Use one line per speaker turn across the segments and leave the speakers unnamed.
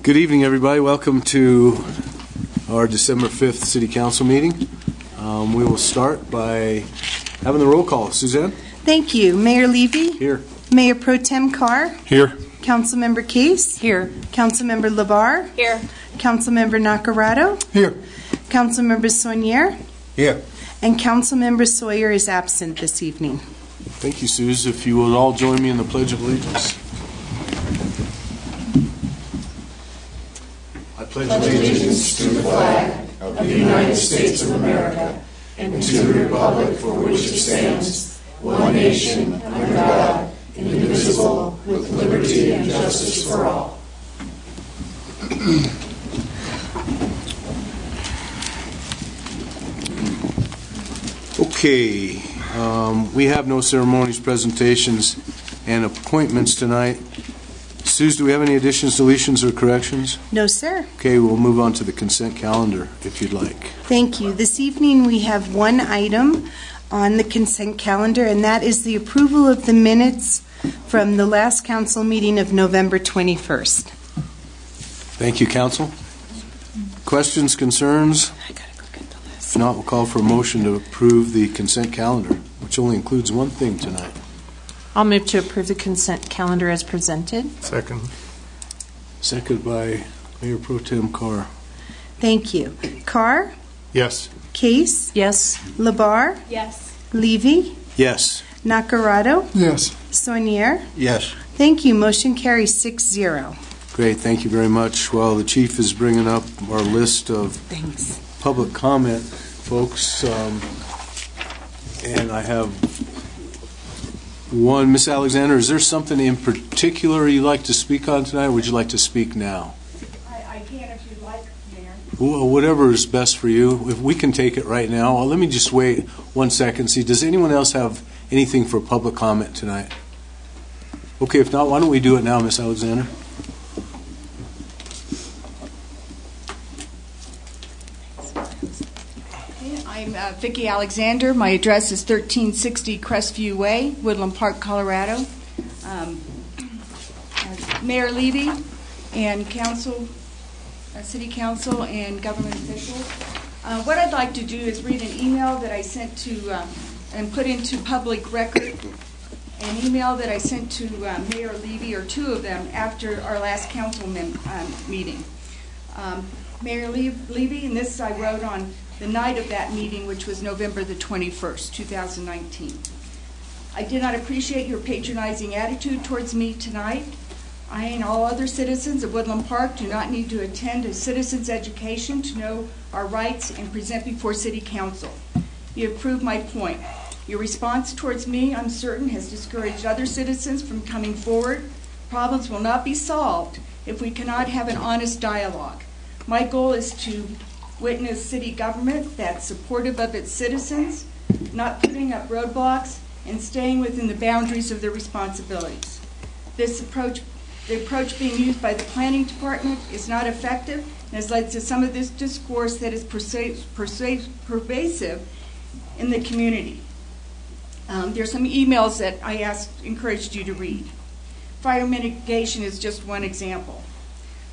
Good evening, everybody. Welcome to our December 5th City Council meeting. We will start by having the roll call. Suzanne?
Thank you. Mayor Levy?
Here.
Mayor Pro Tem Carr?
Here.
Councilmember Case?
Here.
Councilmember LeVar?
Here.
Councilmember Nacarado?
Here.
Councilmember Saunier?
Here.
And Councilmember Sawyer is absent this evening.
Thank you, Suze. If you would all join me in the Pledge of Allegiance. I pledge allegiance to the flag of the United States of America and to the republic for which it stands, one nation, under God, indivisible, with liberty and justice for all. Okay, we have no ceremonies, presentations, and appointments tonight. Suze, do we have any additions, deletions, or corrections?
No, sir.
Okay, we'll move on to the consent calendar, if you'd like.
Thank you. This evening we have one item on the consent calendar, and that is the approval of the minutes from the last council meeting of November 21st.
Thank you, council. Questions, concerns?
I gotta go get the list.
If not, we'll call for a motion to approve the consent calendar, which only includes one thing tonight.
I'll move to approve the consent calendar as presented.
Second.
Seconded by Mayor Pro Tem Carr.
Thank you. Carr?
Yes.
Case?
Yes.
LeVar?
Yes.
Levy?
Yes.
Nacarado?
Yes.
Saunier?
Yes.
Thank you. Motion carries 6-0.
Great, thank you very much. While the chief is bringing up our list of
Thanks.
public comment, folks, and I have one. Miss Alexander, is there something in particular you'd like to speak on tonight, or would you like to speak now?
I can if you'd like, Mayor.
Well, whatever is best for you. If we can take it right now. Well, let me just wait 1 second. See, does anyone else have anything for public comment tonight? Okay, if not, why don't we do it now, Miss Alexander?
I'm Vicki Alexander. My address is 1360 Crestview Way, Woodland Park, Colorado. Mayor Levy and council, city council and government officials. What I'd like to do is read an email that I sent to and put into public record, an email that I sent to Mayor Levy, or two of them, after our last council meeting. Mayor Levy, and this I wrote on the night of that meeting, which was November the 21st, 2019. I did not appreciate your patronizing attitude towards me tonight. I and all other citizens of Woodland Park do not need to attend a citizen's education to know our rights and present before City Council. You have proved my point. Your response towards me, I'm certain, has discouraged other citizens from coming forward. Problems will not be solved if we cannot have an honest dialogue. My goal is to witness city government that's supportive of its citizens, not putting up roadblocks, and staying within the boundaries of their responsibilities. The approach being used by the planning department is not effective and has led to some of this discourse that is pervasive in the community. There's some emails that I encouraged you to read. Fire mitigation is just one example.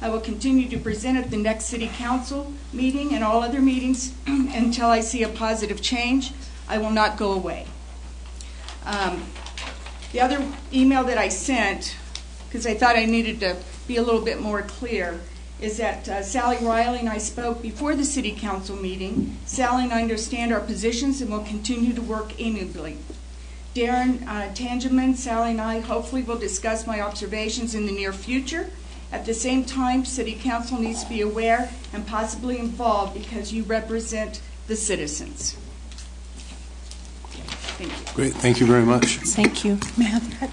I will continue to present at the next City Council meeting and all other meetings until I see a positive change. I will not go away. The other email that I sent, because I thought I needed to be a little bit more clear, is that Sally Riley and I spoke before the City Council meeting. Sally and I understand our positions and will continue to work amiably. Darren Tangeman, Sally and I hopefully will discuss my observations in the near future. At the same time, City Council needs to be aware and possibly involved because you represent the citizens. Thank you.
Great, thank you very much.
Thank you.
May I have that?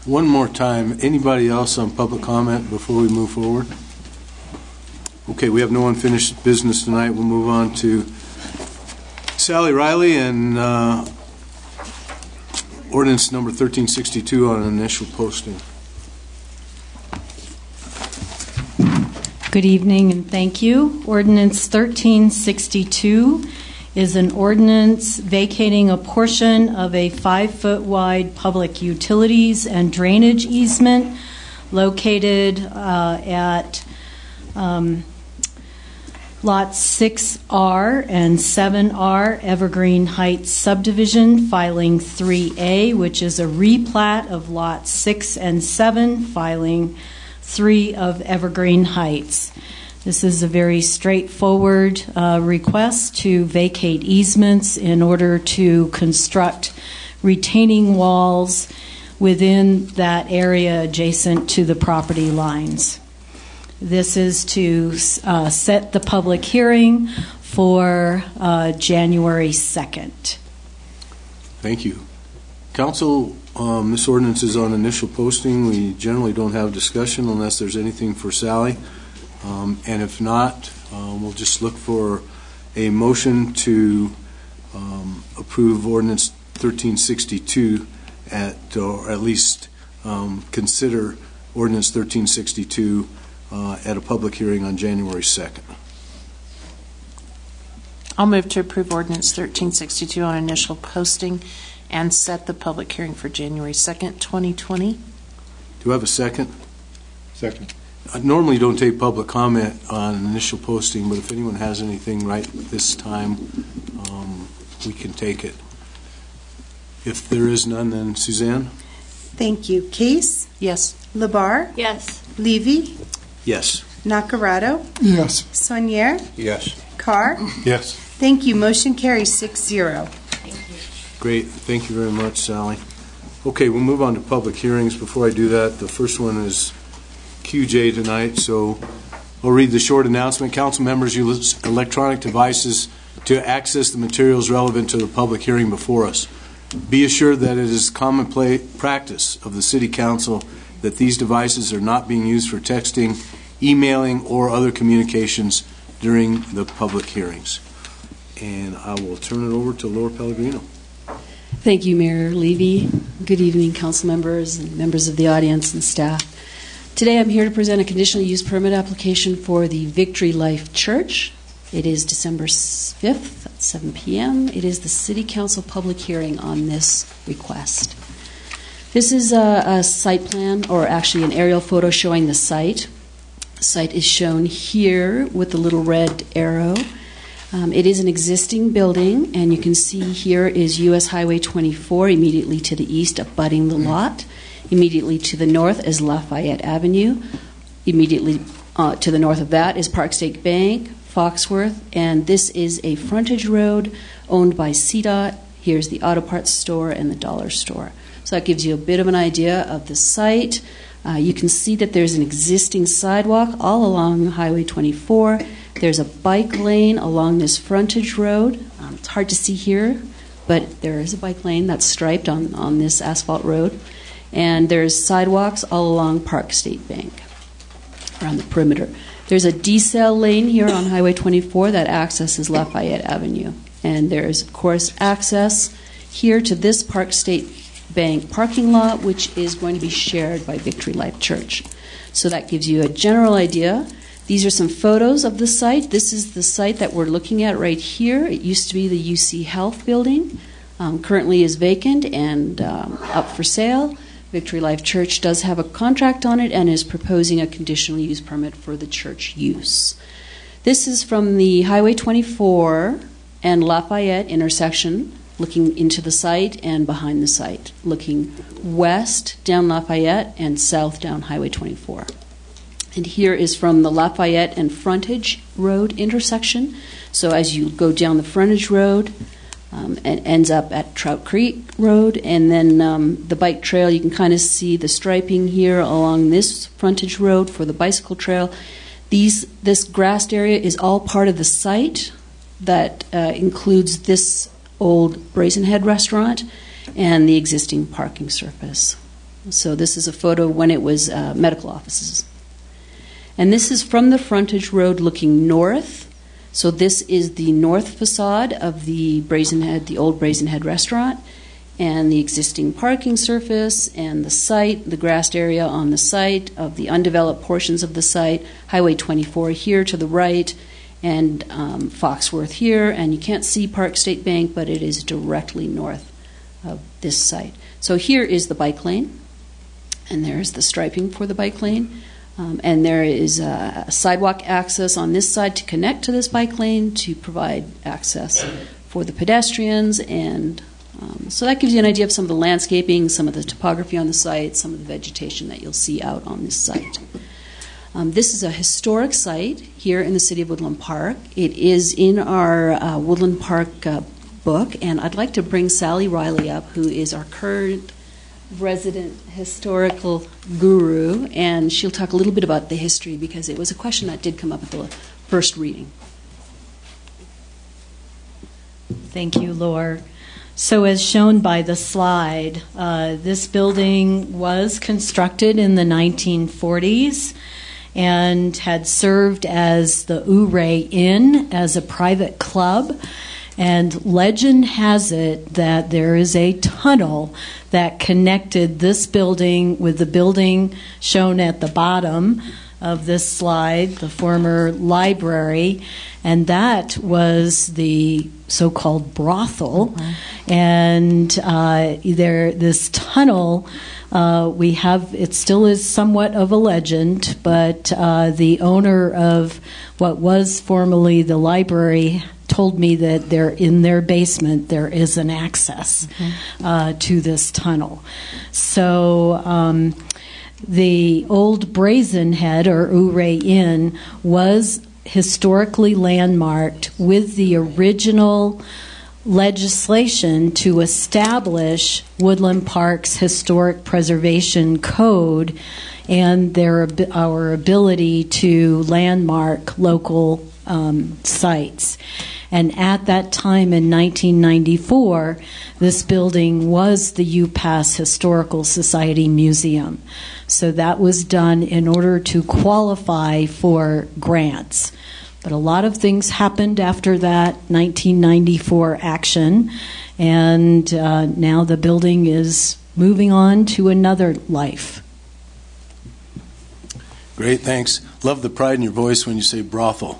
One more time, anybody else on public comment before we move forward? Okay, we have no unfinished business tonight. We'll move on to Sally Riley and ordinance number 1362 on initial posting.
Good evening and thank you. Ordinance 1362 is an ordinance vacating a portion of a 5-foot wide public utilities and drainage easement located at Lots 6R and 7R, Evergreen Heights subdivision, filing 3A, which is a replat of Lots 6 and 7, filing 3 of Evergreen Heights. This is a very straightforward request to vacate easements in order to construct retaining walls within that area adjacent to the property lines. This is to set the public hearing for January 2nd.
Thank you. Council, this ordinance is on initial posting. We generally don't have discussion unless there's anything for Sally. And if not, we'll just look for a motion to approve ordinance 1362 or at least consider ordinance 1362 at a public hearing on January 2nd.
I'll move to approve ordinance 1362 on initial posting and set the public hearing for January 2nd, 2020.
Do I have a second?
Second.
I normally don't take public comment on initial posting, but if anyone has anything right this time, we can take it. If there is none, then Suzanne?
Thank you. Case?
Yes.
Labar?
Yes.
Levy?
Yes.
Nacarado?
Yes.
Sonier?
Yes.
Carr?
Yes.
Thank you. Motion carries 6-0.
Great. Thank you very much, Sally. Okay, we'll move on to public hearings. Before I do that, the first one is QJ tonight, so I'll read the short announcement. Council members use electronic devices to access the materials relevant to the public hearing before us. Be assured that it is common practice of the City Council that these devices are not being used for texting, emailing, or other communications during the public hearings. And I will turn it over to Laura Pellegrino.
Thank you, Mayor Levy. Good evening, council members and members of the audience and staff. Today I'm here to present a conditional use permit application for the Victory Life Church. It is December 5th at 7 p.m. It is the City Council public hearing on this request. This is a site plan, or actually an aerial photo showing the site. The site is shown here with the little red arrow. It is an existing building, and you can see here is U.S. Highway 24 immediately to the east, abutting the lot. Immediately to the north is Lafayette Avenue. Immediately to the north of that is Park State Bank, Foxworth, and this is a frontage road owned by CDOT. Here's the auto parts store and the dollar store. So that gives you a bit of an idea of the site. You can see that there's an existing sidewalk all along Highway 24. There's a bike lane along this frontage road. It's hard to see here, but there is a bike lane that's striped on this asphalt road. And there's sidewalks all along Park State Bank around the perimeter. There's a decel lane here on Highway 24 that accesses Lafayette Avenue. And there's, of course, access here to this Park State Bank parking lot, which is going to be shared by Victory Life Church. So that gives you a general idea. These are some photos of the site. This is the site that we're looking at right here. It used to be the UC Health building. Currently is vacant and up for sale. Victory Life Church does have a contract on it and is proposing a conditional use permit for the church use. This is from the Highway 24 and Lafayette intersection, looking into the site and behind the site, looking west down Lafayette and south down Highway 24. And here is from the Lafayette and Frontage Road intersection. So as you go down the frontage road, it ends up at Trout Creek Road, and then the bike trail, you can kind of see the striping here along this frontage road for the bicycle trail. This grassed area is all part of the site that includes this old Brazen Head restaurant and the existing parking surface. So this is a photo when it was medical offices. And this is from the frontage road looking north. So this is the north facade of the Brazen Head, the old Brazen Head restaurant, and the existing parking surface and the site, the grassed area on the site of the undeveloped portions of the site, Highway 24 here to the right, and Foxworth here. And you can't see Park State Bank, but it is directly north of this site. So here is the bike lane. And there's the striping for the bike lane. And there is a sidewalk access on this side to connect to this bike lane to provide access for the pedestrians. And so that gives you an idea of some of the landscaping, some of the topography on the site, some of the vegetation that you'll see out on this site. This is a historic site here in the city of Woodland Park. It is in our Woodland Park book, and I'd like to bring Sally Riley up, who is our current resident historical guru, and she'll talk a little bit about the history because it was a question that did come up at the first reading.
Thank you, Laura. So as shown by the slide, this building was constructed in the 1940s and had served as the Ouray Inn as a private club. And legend has it that there is a tunnel that connected this building with the building shown at the bottom of this slide, the former library, and that was the so-called brothel. And this tunnel, it still is somewhat of a legend, but the owner of what was formerly the library told me that in their basement there is an access to this tunnel. So the old Brazen Head, or Ouray Inn, was historically landmarked with the original legislation to establish Woodland Park's Historic Preservation Code and our ability to landmark local sites. And at that time in 1994, this building was the UPass Historical Society Museum. So that was done in order to qualify for grants. But a lot of things happened after that 1994 action, and now the building is moving on to another life.
Great, thanks. Love the pride in your voice when you say brothel.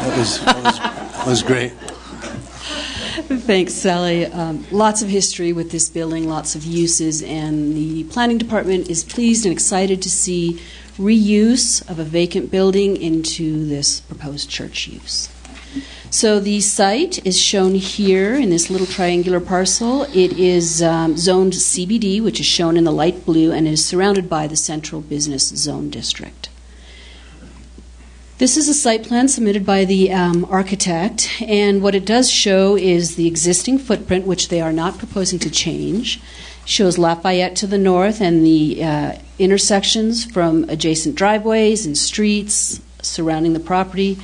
That was great.
Thanks, Sally. Lots of history with this building, lots of uses, and the planning department is pleased and excited to see reuse of a vacant building into this proposed church use. So the site is shown here in this little triangular parcel. It is zoned CBD, which is shown in the light blue, and is surrounded by the Central Business Zone District. This is a site plan submitted by the architect, and what it does show is the existing footprint, which they are not proposing to change. It shows Lafayette to the north and the intersections from adjacent driveways and streets surrounding the property.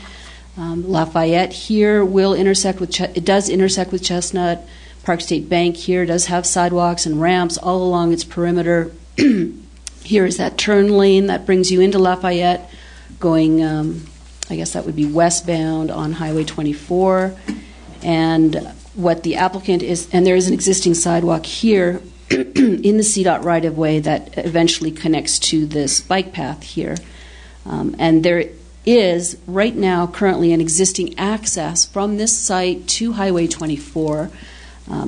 Lafayette here will intersect with, it does intersect with Chestnut. Park State Bank here does have sidewalks and ramps all along its perimeter. Here is that turn lane that brings you into Lafayette, going, I guess that would be westbound on Highway 24. And what the applicant is, and there is an existing sidewalk here in the CDOT right-of-way that eventually connects to this bike path here. And there is right now currently an existing access from this site to Highway 24.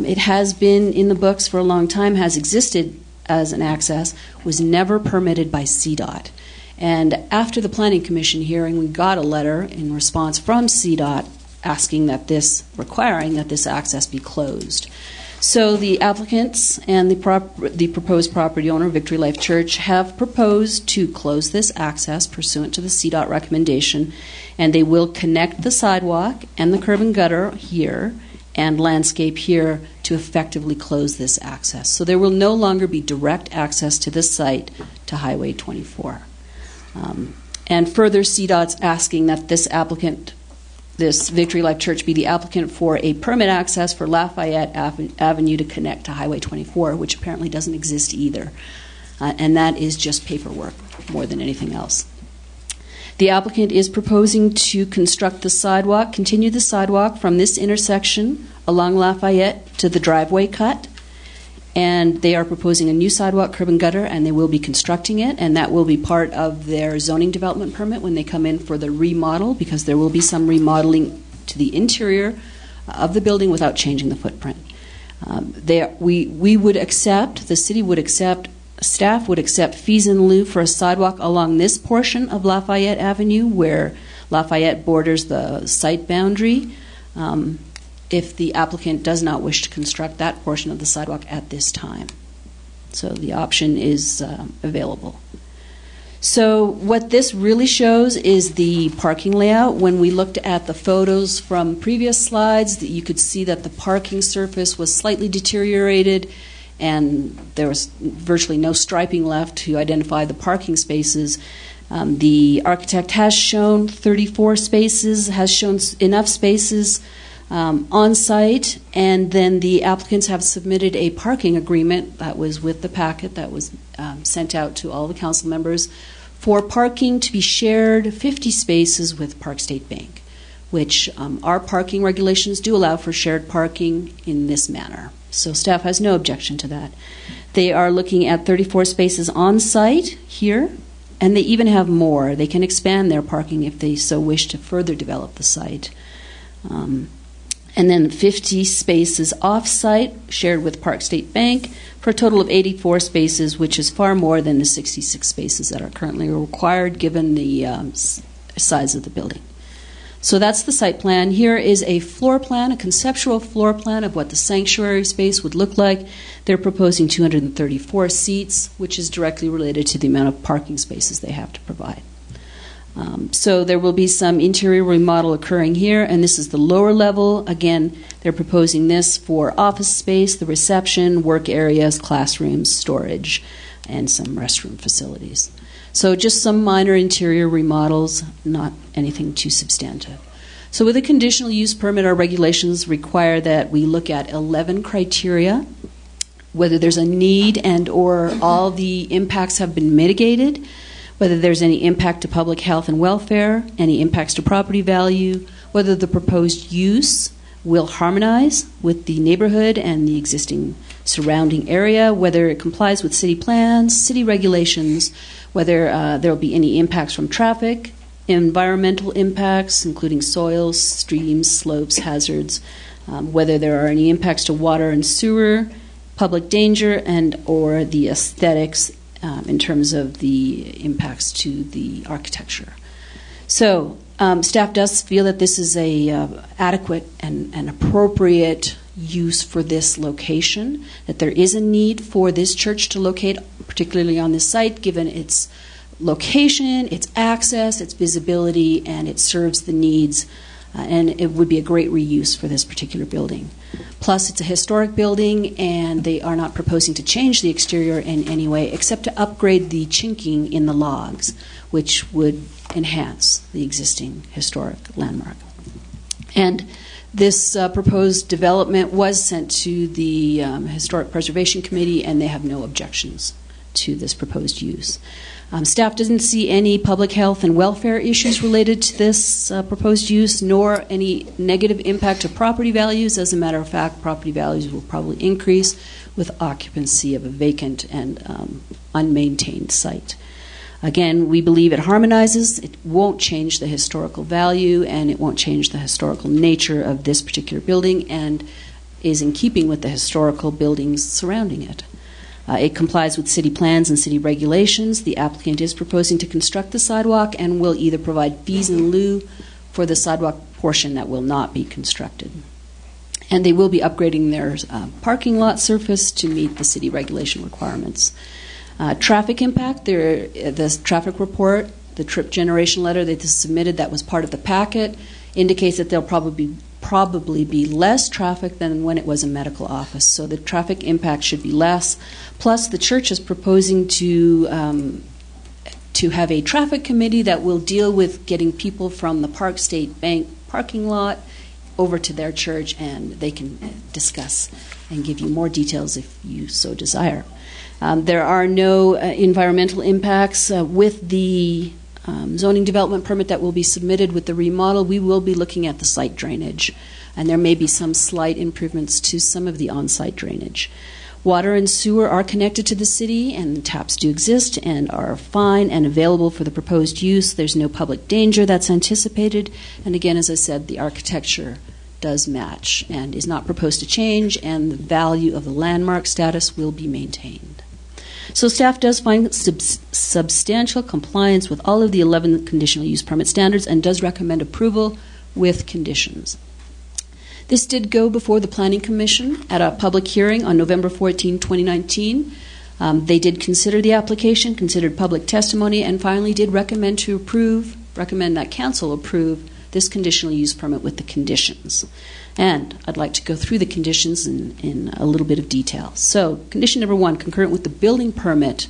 It has been in the books for a long time, has existed as an access, was never permitted by CDOT. And after the Planning Commission hearing, we got a letter in response from CDOT requiring that this access be closed. So the applicants and the proposed property owner, Victory Life Church, have proposed to close this access pursuant to the CDOT recommendation, and they will connect the sidewalk and the curb and gutter here and landscape here to effectively close this access. So there will no longer be direct access to this site to Highway 24. And further, CDOT's asking that this applicant, this Victory Life Church, be the applicant for a permit access for Lafayette Avenue to connect to Highway 24, which apparently doesn't exist either. And that is just paperwork more than anything else. The applicant is proposing to construct the sidewalk, continue the sidewalk from this intersection along Lafayette to the driveway cut. And they are proposing a new sidewalk, curb and gutter, and they will be constructing it, and that will be part of their zoning development permit when they come in for the remodel, because there will be some remodeling to the interior of the building without changing the footprint. We would accept, the city would accept Staff would accept fees in lieu for a sidewalk along this portion of Lafayette Avenue where Lafayette borders the site boundary if the applicant does not wish to construct that portion of the sidewalk at this time. So the option is available. So what this really shows is the parking layout. When we looked at the photos from previous slides, you could see that the parking surface was slightly deteriorated and there was virtually no striping left to identify the parking spaces. The architect has shown 34 spaces, has shown enough spaces on site, and then the applicants have submitted a parking agreement that was with the packet that was sent out to all the council members for parking to be shared 50 spaces with Park State Bank, which our parking regulations do allow for shared parking in this manner. So staff has no objection to that. They are looking at 34 spaces on site here, and they even have more. They can expand their parking if they so wish to further develop the site. And then 50 spaces off-site shared with Park State Bank for a total of 84 spaces, which is far more than the 66 spaces that are currently required given the size of the building. So that's the site plan. Here is a floor plan, a conceptual floor plan of what the sanctuary space would look like. They're proposing 234 seats, which is directly related to the amount of parking spaces they have to provide. So there will be some interior remodel occurring here, and this is the lower level. Again, they're proposing this for office space, the reception, work areas, classrooms, storage, and some restroom facilities. So just some minor interior remodels, not anything too substantive. So with a conditional use permit, our regulations require that we look at 11 criteria, whether there's a need and or all the impacts have been mitigated, whether there's any impact to public health and welfare, any impacts to property value, whether the proposed use will harmonize with the neighborhood and the existing surrounding area, whether it complies with city plans, city regulations, whether there will be any impacts from traffic, environmental impacts, including soils, streams, slopes, hazards, whether there are any impacts to water and sewer, public danger, and or the aesthetics in terms of the impacts to the architecture. So staff does feel that this is a adequate and appropriate use for this location, that there is a need for this church to locate particularly on this site given its location, its access, its visibility, and it serves the needs and it would be a great reuse for this particular building. Plus, it's a historic building, and they are not proposing to change the exterior in any way except to upgrade the chinking in the logs, which would enhance the existing historic landmark. And this proposed development was sent to the Historic Preservation Committee, and they have no objections to this proposed use. Staff doesn't see any public health and welfare issues related to this proposed use, nor any negative impact to property values. As a matter of fact, property values will probably increase with occupancy of a vacant and unmaintained site. Again, we believe it harmonizes. It won't change the historical value, and it won't change the historical nature of this particular building, and is in keeping with the historical buildings surrounding it. It complies with city plans and city regulations. The applicant is proposing to construct the sidewalk and will either provide fees in lieu for the sidewalk portion that will not be constructed. And they will be upgrading their parking lot surface to meet the city regulation requirements. Traffic impact, the traffic report, the trip generation letter they submitted that was part of the packet indicates that there'll probably be less traffic than when it was a medical office. So the traffic impact should be less. Plus, the church is proposing to have a traffic committee that will deal with getting people from the Park State Bank parking lot over to their church, and they can discuss and give you more details if you so desire. There are no environmental impacts with the zoning development permit that will be submitted with the remodel. We will be looking at the site drainage, and there may be some slight improvements to some of the on-site drainage. Water and sewer are connected to the city, and taps do exist and are fine and available for the proposed use. There's no public danger that's anticipated, and again, as I said, the architecture does match and is not proposed to change, and the value of the landmark status will be maintained. So staff does find substantial compliance with all of the 11 conditional use permit standards and does recommend approval with conditions. This did go before the Planning Commission at a public hearing on November 14, 2019. They did consider the application, considered public testimony, and finally did recommend that council approve this conditional use permit with the conditions. And I'd like to go through the conditions in a little bit of detail. So, condition number 1, concurrent with the building permit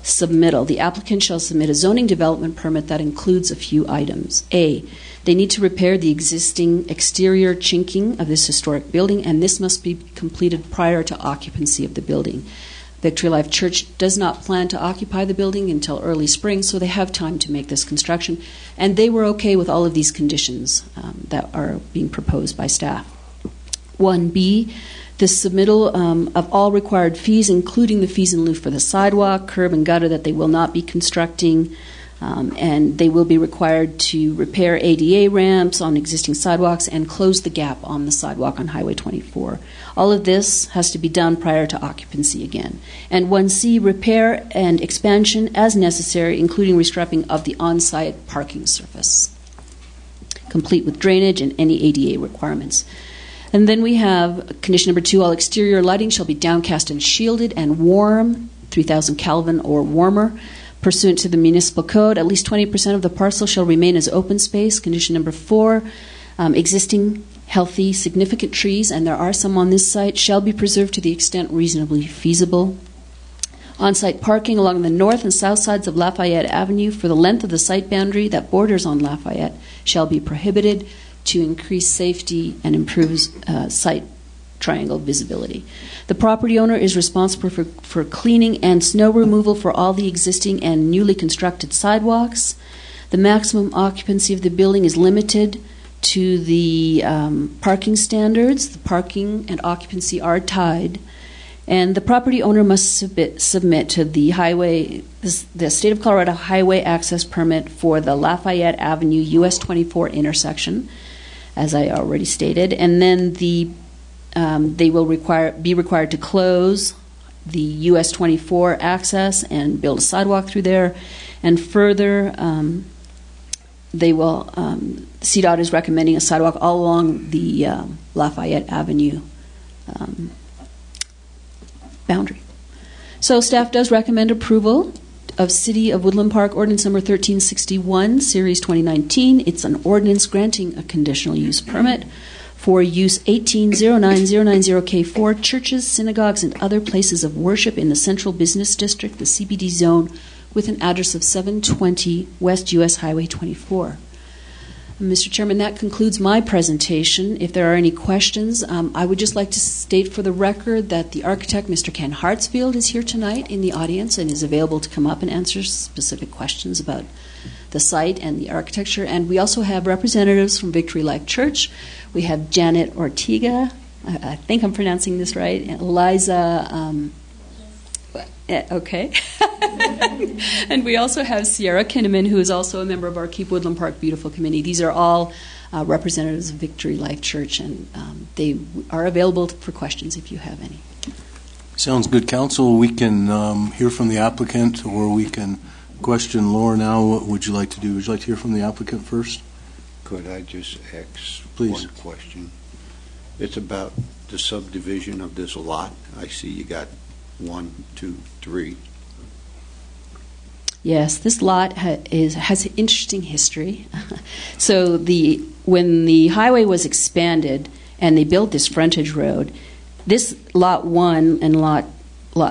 submittal, the applicant shall submit a zoning development permit that includes a few items. A, they need to repair the existing exterior chinking of this historic building, and this must be completed prior to occupancy of the building. Victory Life Church does not plan to occupy the building until early spring, so they have time to make this construction, and they were okay with all of these conditions that are being proposed by staff. 1B, the submittal of all required fees, including the fees in lieu for the sidewalk, curb, and gutter that they will not be constructing, and they will be required to repair ADA ramps on existing sidewalks and close the gap on the sidewalk on Highway 24. All of this has to be done prior to occupancy again. And 1C, repair and expansion as necessary, including restrapping of the on-site parking surface, complete with drainage and any ADA requirements. And then we have condition number 2, all exterior lighting shall be downcast and shielded and warm, 3,000 Kelvin or warmer. Pursuant to the municipal code, at least 20% of the parcel shall remain as open space. Condition number 4, existing healthy, significant trees, and there are some on this site, shall be preserved to the extent reasonably feasible. On-site parking along the north and south sides of Lafayette Avenue for the length of the site boundary that borders on Lafayette shall be prohibited to increase safety and improve site triangle visibility. The property owner is responsible for cleaning and snow removal for all the existing and newly constructed sidewalks. The maximum occupancy of the building is limited to the parking standards. The parking and occupancy are tied. And the property owner must submit to the State of Colorado Highway Access Permit for the Lafayette Avenue US 24 intersection, as I already stated. And then they will be required to close the US 24 access and build a sidewalk through there. And further, they will, CDOT is recommending a sidewalk all along the Lafayette Avenue boundary. So staff does recommend approval of City of Woodland Park Ordinance Number 1361, Series 2019. It's an ordinance granting a conditional use permit for use 1809090K4, churches, synagogues, and other places of worship in the Central Business District, the CBD zone, with an address of 720 West US Highway 24. Mr. Chairman, that concludes my presentation. If there are any questions, I would just like to state for the record that the architect, Mr. Ken Hartsfield, is here tonight in the audience and is available to come up and answer specific questions about the site and the architecture. And we also have representatives from Victory Life Church. We have Janet Ortega, I think I'm pronouncing this right, and Eliza, okay. And we also have Sierra Kinnaman, who is also a member of our Keep Woodland Park Beautiful Committee. These are all representatives of Victory Life Church, and they are available for questions if you have any.
Sounds good, Council. We can hear from the applicant, or we can question Laura now. What would you like to do? Would you like to hear from the applicant first?
Could I just ask
Please.
one question? It's about the subdivision of this lot. I see you got 1, 2, 3.
Yes, this lot has an interesting history. So when the highway was expanded and they built this frontage road, this Lot 1 and Lot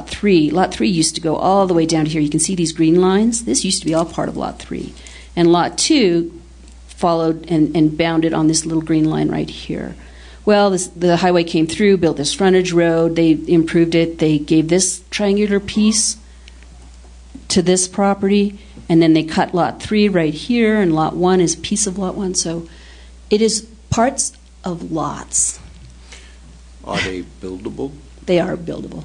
3 used to go all the way down to here. You can see these green lines. This used to be all part of Lot 3. And Lot 2 followed and bounded on this little green line right here. Well, the highway came through, built this frontage road, they improved it, they gave this triangular piece to this property, and then they cut Lot 3 right here, and Lot 1 is a piece of Lot 1. So it is parts of lots.
Are they buildable?
They are buildable.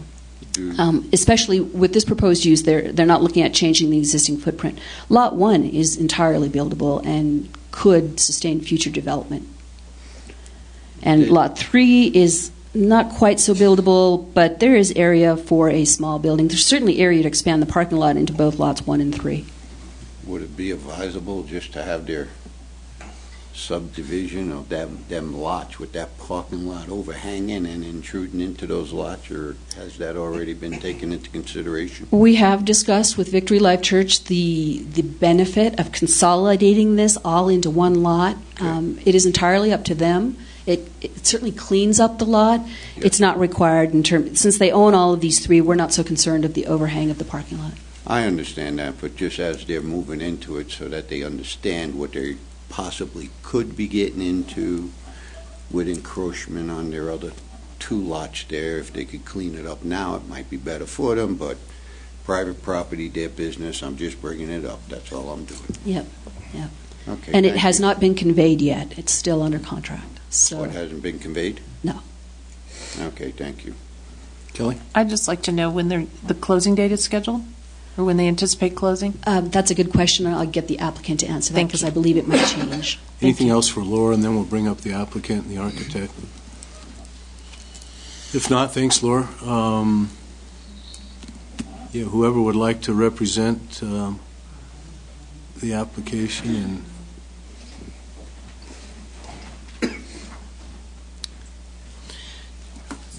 Especially with this proposed use, they're not looking at changing the existing footprint. Lot 1 is entirely buildable and could sustain future development. And Lot 3 is not quite so buildable, but there is area for a small building. There's certainly area to expand the parking lot into both lots 1 and 3.
Would it be advisable just to have their subdivision of them lots with that parking lot overhanging and intruding into those lots, or has that already been taken into consideration?
We have discussed with Victory Life Church the benefit of consolidating this all into one lot. It is entirely up to them. It certainly cleans up the lot.
Yeah.
It's not required since they own all of these 3, we're not so concerned of the overhang of the parking lot.
I understand that, but just as they're moving into it so that they understand what they possibly could be getting into with encroachment on their other 2 lots there, if they could clean it up now, it might be better for them, but private property, their business, I'm just bringing it up. That's all I'm doing.
Yep.
Okay.
And it has not been conveyed yet. It's still under contract. So
It hasn't been conveyed?
No.
Okay, thank you.
Kelly?
I'd just like to know when the closing date is scheduled, or when they anticipate closing.
That's a good question, and I'll get the applicant to answer that
Thank
because
you.
I believe it might change.
Anything else for Laura, and then we'll bring up the applicant and the architect. If not, thanks, Laura. Whoever would like to represent the application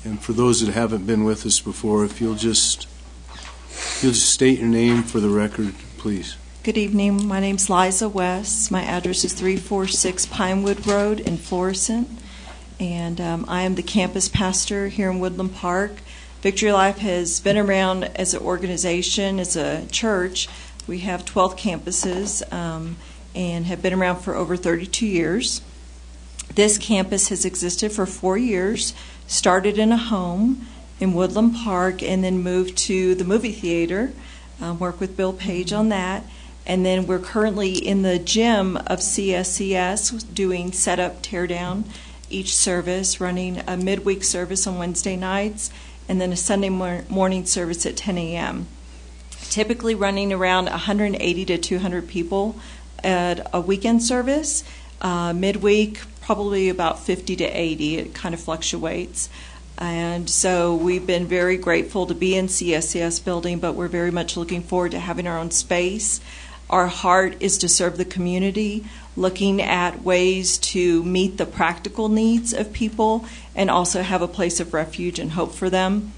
and for those that haven't been with us before, if you'll just state your name for the record, please.
Good evening. My name's Liza West. My address is 346 Pinewood Road in Florissant, and I am the campus pastor here in Woodland Park. Victory Life has been around as an organization, as a church. We have 12 campuses and have been around for over 32 years. This campus has existed for 4 years, started in a home in Woodland Park, and then moved to the movie theater, work with Bill Page on that. And then we're currently in the gym of CSCS doing setup, tear down each service, running a midweek service on Wednesday nights, and then a Sunday morning service at 10 a.m. Typically running around 180 to 200 people at a weekend service. Midweek, probably about 50 to 80. It kind of fluctuates. And so we've been very grateful to be in CSCS building, but we're very much looking forward to having our own space. Our heart is to serve the community, looking at ways to meet the practical needs of people and also have a place of refuge and hope for them.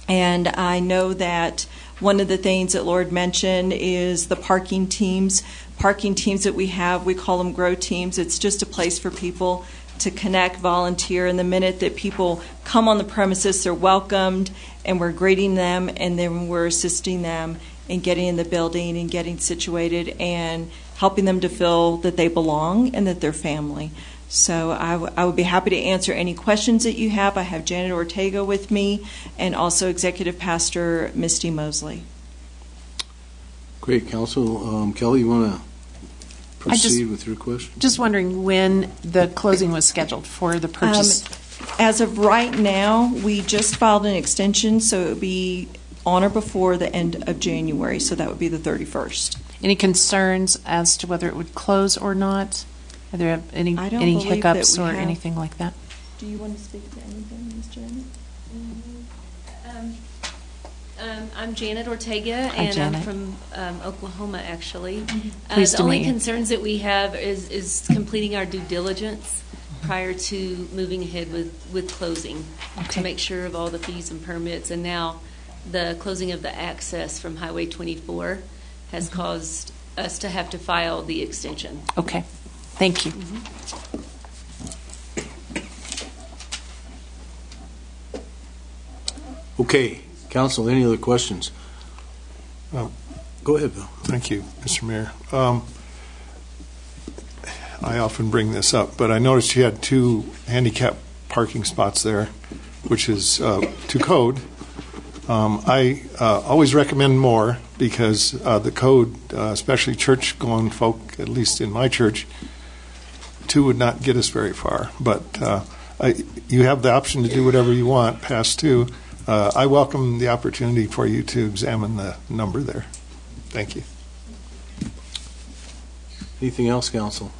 And I know that one of the things that Lord mentioned is the parking teams. Parking teams that we have, we call them grow teams. It's just a place for people to connect, volunteer, and the minute that people come on the premises, they're welcomed, and we're greeting them, and then we're assisting them in getting in the building and getting situated and helping them to feel that they belong and that they're family. So I would be happy to answer any questions that you have. I have Janet Ortega with me and also Executive Pastor Misty Mosley.
Great, Council. Kelly, you want to proceed with your question?
Just wondering when the closing was scheduled for the purchase.
As of right now, we just filed an extension, so it would be on or before the end of January, so that would be the 31st.
Any concerns as to whether it would close or not? Are there any
believe
hiccups
that we
or
have.
anything like that?
Do you want to speak to anything, Ms. Janet?
I'm Janet Ortega,
Hi,
and
Janet.
I'm from Oklahoma, actually.
Pleased
the
to
only
meet you.
concerns that we have is completing our due diligence prior to moving ahead with closing,
Okay.
to make sure of all the fees and permits. And now the closing of the access from Highway 24 has caused us to have to file the extension.
Okay. Thank you.
Okay, Council, any other questions? Go ahead, Bill.
Thank you, Mr. Mayor. I often bring this up, but I noticed you had 2 handicap parking spots there, which is to code. I always recommend more because the code, especially church-going folk, at least in my church, 2 would not get us very far. But you have the option to do whatever you want past 2. I welcome the opportunity for you to examine the number there. Thank you.
Anything else, Council?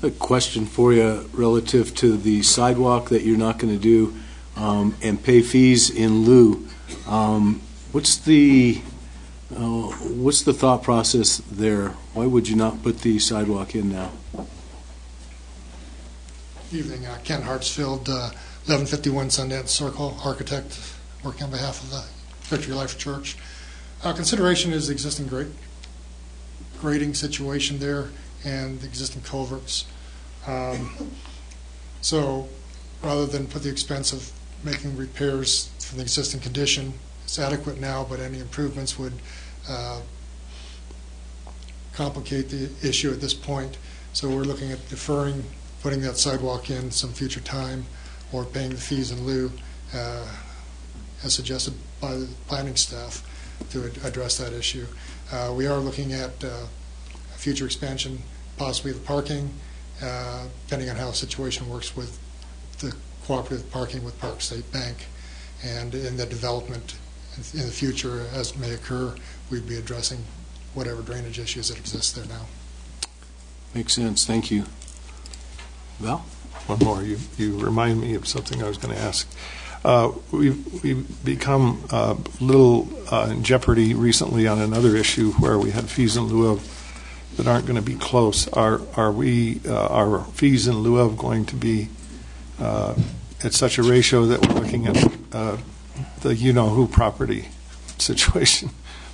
A question for you relative to the sidewalk that you're not going to do. and pay fees in lieu. What's the thought process there? Why would you not put the sidewalk in now?
Evening, Ken Hartsfield, 1151 Sundance Circle, architect, working on behalf of the Victory Life Church. Consideration is the existing grading situation there and the existing culverts. So rather than put the expense of making repairs from the existing condition, it's adequate now, but any improvements would complicate the issue at this point. So we're looking at deferring putting that sidewalk in some future time or paying the fees in lieu as suggested by the planning staff to address that issue. We are looking at a future expansion, possibly the parking, depending on how the situation works with the cooperative parking with Park State Bank. And in the development in the future, as it may occur, we'd be addressing whatever drainage issues that exist there now.
Makes sense. Thank you. Val?
One more. You remind me of something I was going to ask. We've become a little in jeopardy recently on another issue where we had fees in lieu of that aren't going to be close. Are our fees in lieu of going to be at such a ratio that we're looking at the you-know-who property situation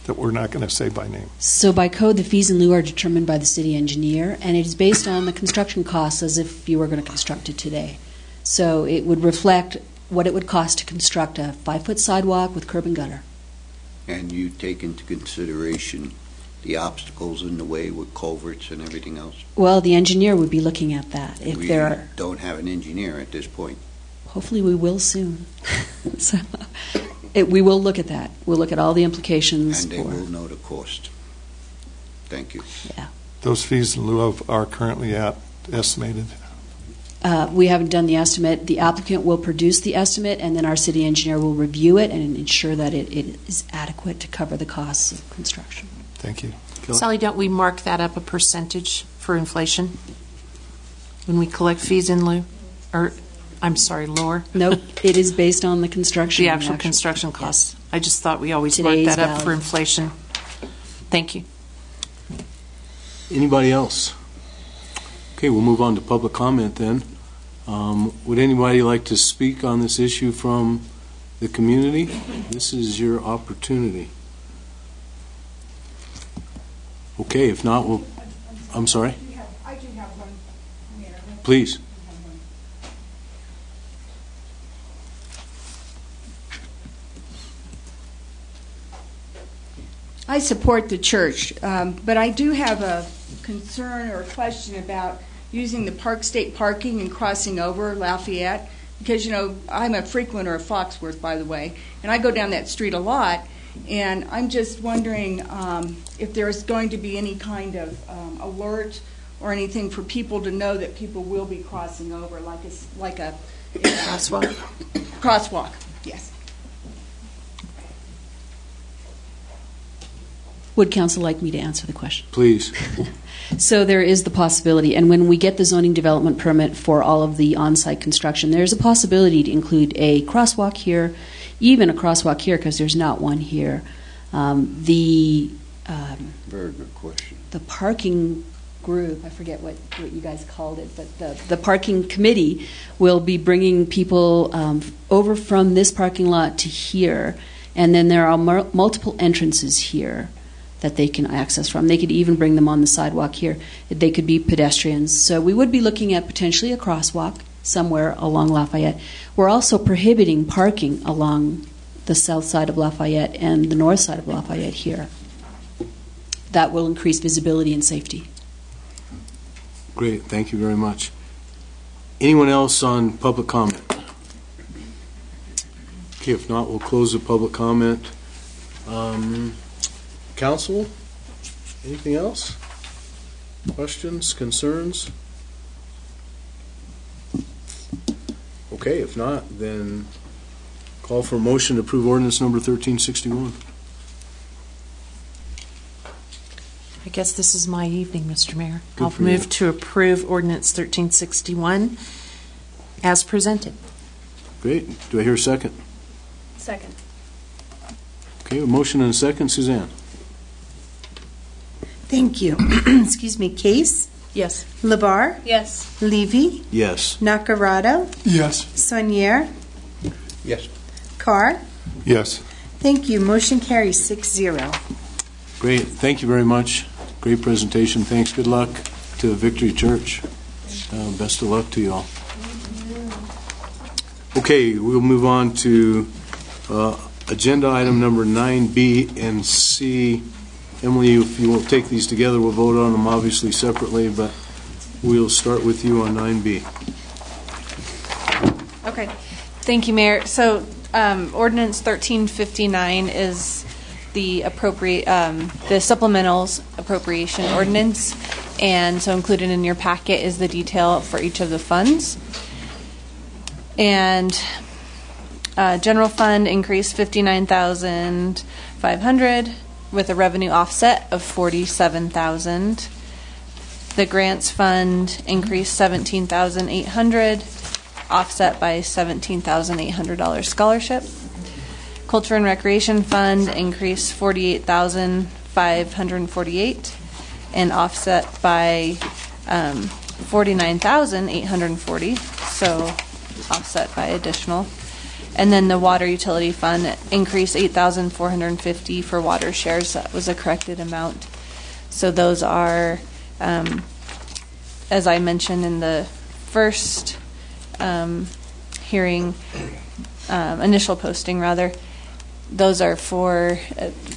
that we're not going to say by name?
So by code, the fees in lieu are determined by the city engineer, and it is based on the construction costs as if you were going to construct it today. So it would reflect what it would cost to construct a 5-foot sidewalk with curb and gutter.
And you take into consideration the obstacles in the way with culverts and everything else?
Well, the engineer would be looking at that. If
We
there are,
don't have an engineer at this point.
hopefully we will soon. So we will look at that. We'll look at all the implications.
And they will know the cost. Thank you.
Yeah.
Those fees in lieu of are currently estimated?
We haven't done the estimate. The applicant will produce the estimate, and then our city engineer will review it and ensure that it is adequate to cover the costs of construction.
Thank you.
Sally, don't we mark that up a percentage for inflation when we collect fees in lieu? Or, I'm sorry, lower?
Nope, it is based on the construction.
The actual construction costs.
Yes.
I just thought we always
Today's
marked that up for
value.
inflation. Thank you.
Anybody else? Okay, we'll move on to public comment then. Would anybody like to speak on this issue from the community? This is your opportunity. Okay, if not, we'll... I'm sorry?
I do have one, Mayor.
Please.
I support the church, but I do have a concern or a question about using the Park State parking and crossing over Lafayette, because, you know, I'm a frequenter of Foxworth, by the way, and I go down that street a lot, and I'm just wondering if there's going to be any kind of alert or anything for people to know that people will be crossing over, like a
Crosswalk.
Crosswalk, yes.
Would council like me to answer the question?
Please.
So there is the possibility, and when we get the zoning development permit for all of the on-site construction, there's a possibility to include a crosswalk here, even a crosswalk here, because there's not one here.
Very good question.
The parking group, I forget what you guys called it, but the parking committee will be bringing people over from this parking lot to here, and then there are multiple entrances here that they can access from. They could even bring them on the sidewalk here. They could be pedestrians. So we would be looking at potentially a crosswalk somewhere along Lafayette. We're also prohibiting parking along the south side of Lafayette and the north side of Lafayette here. That will increase visibility and safety.
Great, thank you very much. Anyone else on public comment? Okay, if not, we'll close the public comment. Council, anything else? Questions, concerns? Okay, if not, then call for a motion to approve ordinance number 1361.
I guess this is my evening, Mr. Mayor.
Good
I'll
for
move
you.
to approve ordinance 1361 as presented.
Great. Do I hear a second?
Second.
Okay, a motion and a second. Suzanne?
Thank you. Excuse me. Case?
Yes.
Labar?
Yes.
Levy?
Yes.
Nacarado?
Yes.
Sonier?
Yes.
Carr?
Yes.
Thank you. Motion carries 6-0.
Great. Thank you very much. Great presentation. Thanks. Good luck to Victory Church. Best of luck to you all. Okay, we'll move on to agenda item number 9B and C. Emily, if you will take these together, we'll vote on them obviously separately, but we'll start with you on 9B.
Okay. Thank you, Mayor. So Ordinance 1359 is the the supplementals appropriation ordinance, and so included in your packet is the detail for each of the funds. And general fund increased $59,500 with a revenue offset of $47,000. The grants fund increased $17,800, offset by $17,800 scholarship. Culture and Recreation Fund increased $48,548 and offset by $49,840, so offset by additional. And then the Water Utility Fund increased $8,450 for water shares. That was a corrected amount. So those are, as I mentioned in the first hearing, initial posting rather, those are for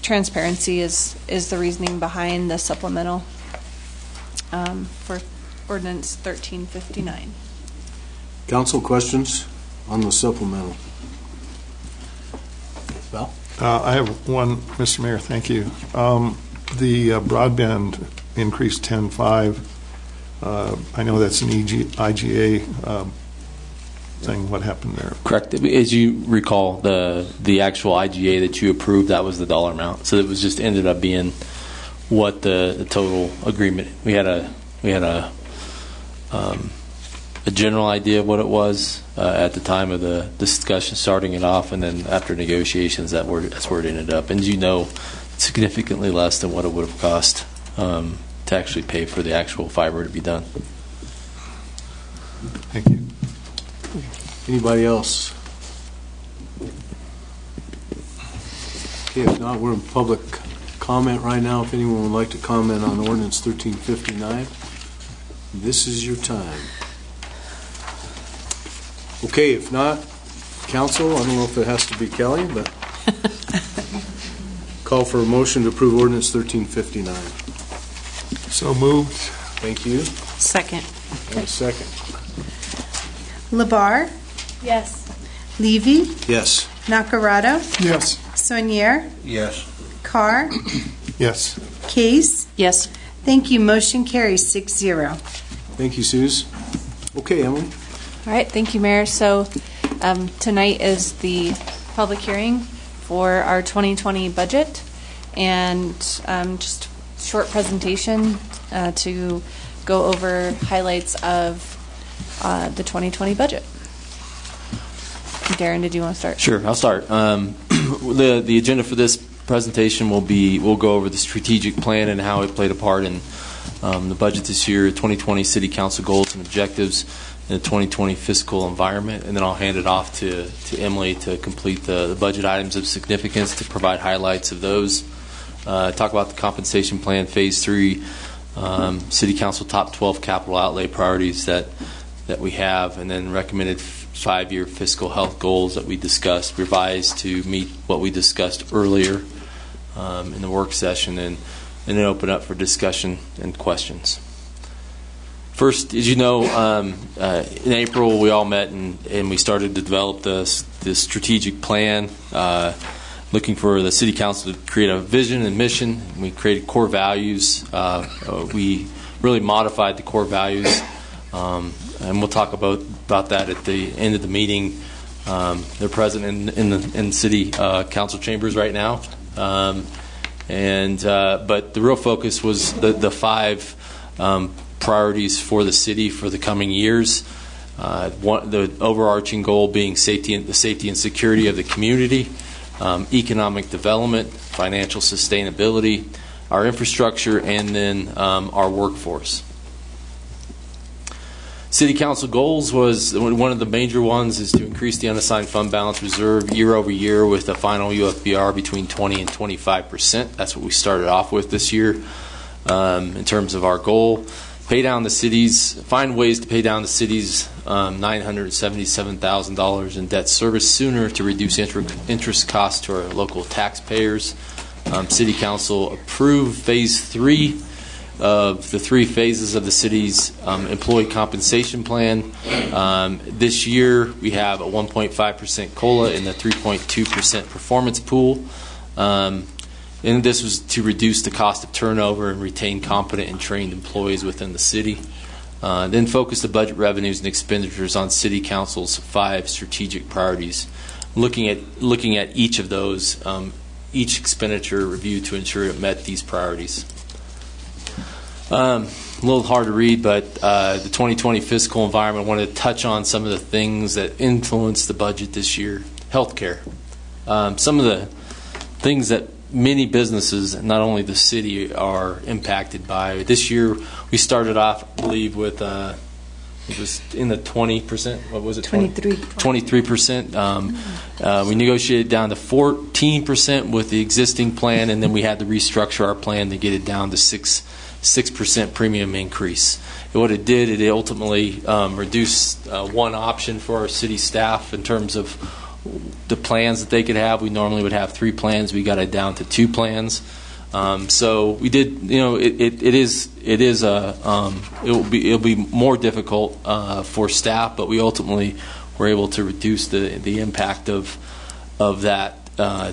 transparency is the reasoning behind the supplemental for Ordinance 1359.
Council, questions on the supplemental? Val?
I have one, Mr. Mayor. Thank you. The broadband increased 10.5. I know that's an IGA thing. What happened there?
Correct. As you recall, the actual IGA that you approved, that was the dollar amount. So it was just ended up being what the total agreement. We had a general idea of what it was at the time of the discussion, starting it off, and then after negotiations, that's where it ended up. And as you know, significantly less than what it would have cost to actually pay for the actual fiber to be done.
Thank you.
Anybody else? Okay, if not, we're in public comment right now. If anyone would like to comment on Ordinance 1359, this is your time. Okay, if not, Council, I don't know if it has to be Kelly, but call for a motion to approve Ordinance 1359.
So moved.
Thank you.
Second.
And a second.
Labar?
Yes.
Levy?
Yes.
Nacarado?
Yes.
Sonier?
Yes.
Carr?
Yes.
Case?
Yes.
Thank you. Motion carries 6-0.
Thank you, Suze. Okay, Emily.
All right, thank you, Mayor. So tonight is the public hearing for our 2020 budget, and just a short presentation to go over highlights of the 2020 budget. Darren, did you want to start?
Sure, I'll start. The agenda for this presentation we'll go over the strategic plan and how it played a part in the budget this year, 2020 City Council goals and objectives, in the 2020 fiscal environment, and then I'll hand it off to Emily to complete the budget items of significance, to provide highlights of those. Talk about the compensation plan, Phase 3, City Council top 12 capital outlay priorities that we have, and then recommended 5-year fiscal health goals that we discussed, revised to meet what we discussed earlier in the work session, and then open up for discussion and questions. First, as you know, in April we all met and we started to develop this strategic plan, looking for the City Council to create a vision and mission. We created core values. We really modified the core values, and we'll talk about that at the end of the meeting. They're present in the City Council chambers right now, but the real focus was the 5 priorities for the city for the coming years. The overarching goal being the safety and security of the community, economic development, financial sustainability, our infrastructure, and then our workforce. City Council goals was one of the major ones is to increase the unassigned fund balance reserve year over year with a final UFBR between 20 and 25%. That's what we started off with this year in terms of our goal. Find ways to pay down the city's $977,000 in debt service sooner to reduce interest costs to our local taxpayers. City Council approved Phase 3 of the 3 phases of the city's employee compensation plan. This year we have a 1.5% COLA in the 3.2% performance pool. And this was to reduce the cost of turnover and retain competent and trained employees within the city. Then focus the budget revenues and expenditures on City Council's 5 strategic priorities. Looking at each of those, each expenditure review to ensure it met these priorities. A little hard to read, but the 2020 fiscal environment, I wanted to touch on some of the things that influenced the budget this year. Healthcare. Some of the things that many businesses, not only the city, are impacted by. This year, we started off, I believe, with it was in the 20%. What was it? 23%. We negotiated down to 14% with the existing plan, and then we had to restructure our plan to get it down to 6% premium increase. And what it did, it ultimately reduced one option for our city staff in terms of the plans that they could have. We normally would have 3 plans. We got it down to 2 plans. So we did. It'll be more difficult for staff, but we ultimately were able to reduce the impact of that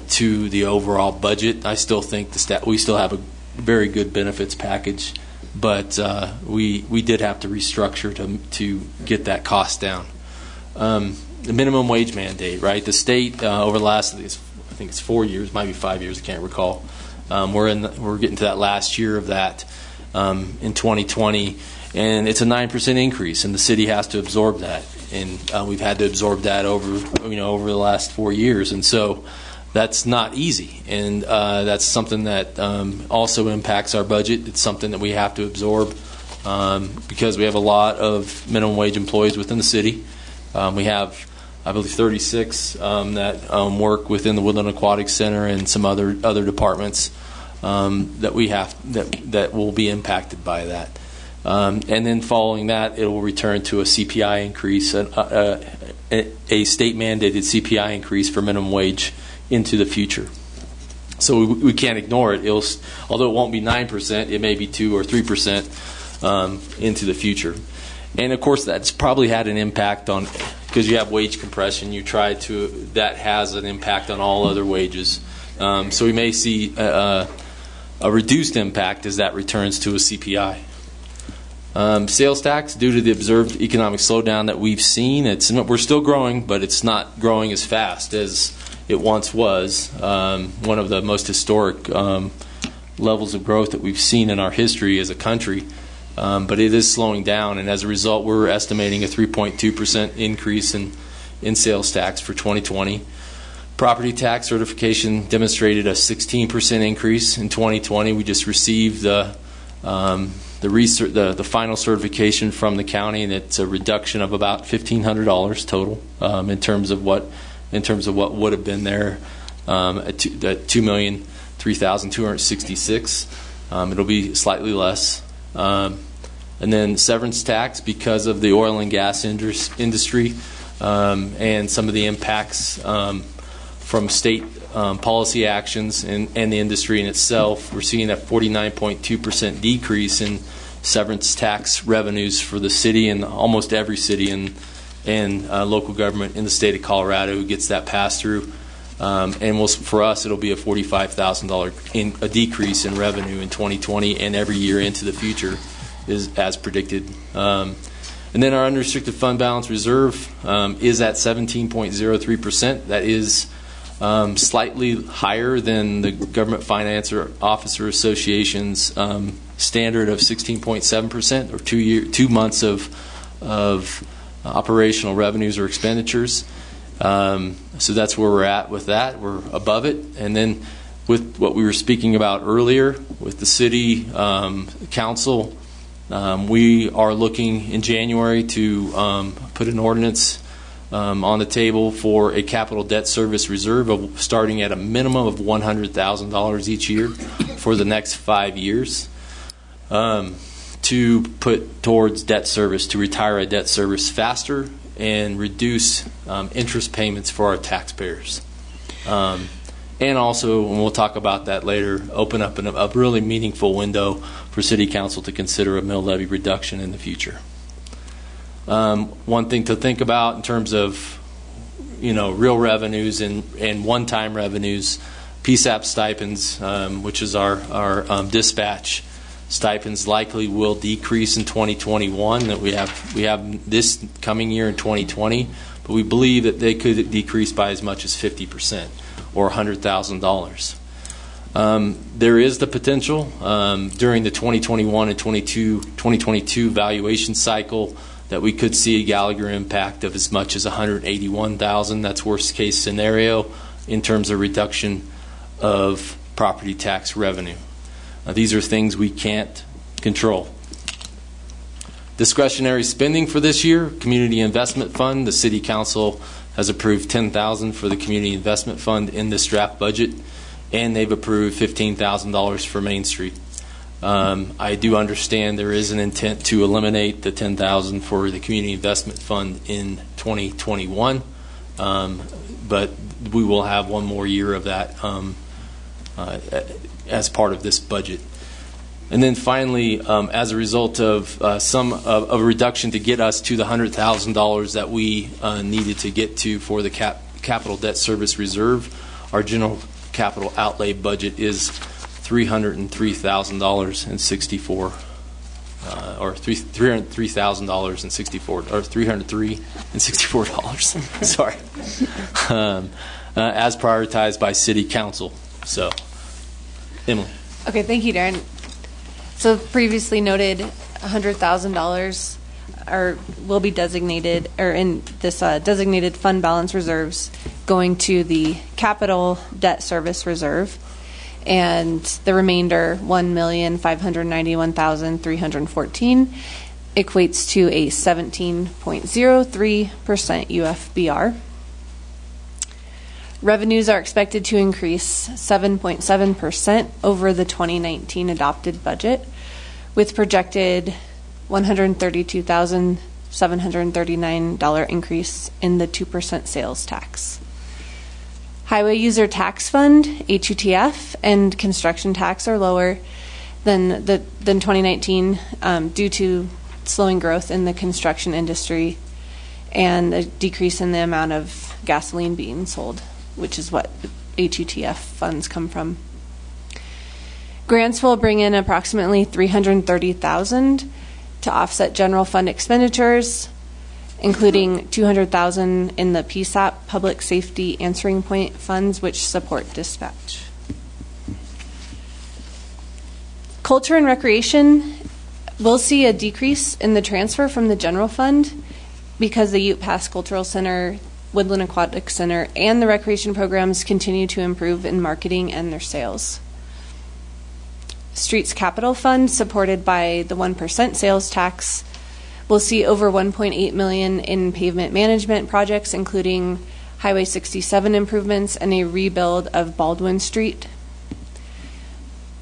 to the overall budget. I still think we still have a very good benefits package, but we did have to restructure to get that cost down. The minimum wage mandate, right? The state over the last, I think it's 4 years, might be 5 years, I can't recall. We're getting to that last year of that in 2020, and it's a 9% increase, and the city has to absorb that, and we've had to absorb that over the last 4 years, and so that's not easy, and that's something that also impacts our budget. It's something that we have to absorb because we have a lot of minimum wage employees within the city. We have, I believe, 36 that work within the Woodland Aquatic Center and some other departments that we have that will be impacted by that. And then following that, it will return to a CPI increase, a state mandated CPI increase for minimum wage into the future. So we can't ignore it. Although it won't be 9%, it may be 2 or 3% into the future. And of course, that's probably had an impact on, because you have wage compression, that has an impact on all other wages. So we may see a reduced impact as that returns to a CPI. Sales tax, due to the observed economic slowdown that we've seen, we're still growing, but it's not growing as fast as it once was. One of the most historic levels of growth that we've seen in our history as a country. But it is slowing down, and as a result, we're estimating a 3.2% increase in sales tax for 2020. Property tax certification demonstrated a 16% increase in 2020. We just received the final certification from the county, and it's a reduction of about $1,500 total in terms of what would have been there at $2,003,266. It'll be slightly less. And then severance tax, because of the oil and gas industry and some of the impacts from state policy actions and the industry in itself, we're seeing a 49.2% decrease in severance tax revenues for the city and almost every city and local government in the state of Colorado who gets that pass through. And for us, it'll be a $45,000 a decrease in revenue in 2020 and every year into the future, is as predicted. And then our unrestricted fund balance reserve is at 17.03%. That is slightly higher than the Government Finance Officer Association's standard of 16.7%, or 2 months of operational revenues or expenditures. So that's where we're at with that. We're above it. And then with what we were speaking about earlier with the city council, we are looking in January to put an ordinance on the table for a capital debt service reserve starting at a minimum of $100,000 each year for the next 5 years to put towards debt service, to retire a debt service faster and reduce interest payments for our taxpayers. And also, and we'll talk about that later, open up a really meaningful window for City Council to consider a mill levy reduction in the future. One thing to think about in terms of, real revenues and one-time revenues, PSAP stipends, which is our dispatch stipends, likely will decrease in 2021. That we have this coming year in 2020, but we believe that they could decrease by as much as 50% or $100,000. There is the potential during the 2021 and 2022 valuation cycle that we could see a Gallagher impact of as much as $181,000. That's worst case scenario in terms of reduction of property tax revenue. These are things we can't control. Discretionary spending for this year, Community Investment Fund. The City Council has approved $10,000 for the Community Investment Fund in this draft budget, and they've approved $15,000 for Main Street. I do understand there is an intent to eliminate the $10,000 for the Community Investment Fund in 2021, but we will have one more year of that as part of this budget. And then finally, as a result of a reduction to get us to the $100,000 that we needed to get to for the capital debt service reserve, our general capital outlay budget is $303,064, or $303,064, or $303,064. Sorry, as prioritized by City Council. So, Emily.
Okay, thank you, Darren. So previously noted, $100,000 will be designated, or in this designated fund balance reserves, going to the capital debt service reserve, and the remainder, $1,591,314, equates to a 17.03% UFBR. Revenues are expected to increase 7.7% over the 2019 adopted budget, with projected $132,739 increase in the 2% sales tax. Highway User Tax Fund, HUTF, and construction tax are lower than 2019 due to slowing growth in the construction industry and a decrease in the amount of gasoline being sold, which is what HUTF funds come from. Grants will bring in approximately $330,000 to offset general fund expenditures, including $200,000 in the PSAP Public Safety Answering Point funds, which support dispatch. Culture and Recreation will see a decrease in the transfer from the general fund because the Ute Pass Cultural Center, Woodland Aquatic Center, and the recreation programs continue to improve in marketing and their sales. Streets Capital Fund, supported by the 1% sales tax, will see over $1.8 million in pavement management projects, including Highway 67 improvements and a rebuild of Baldwin Street.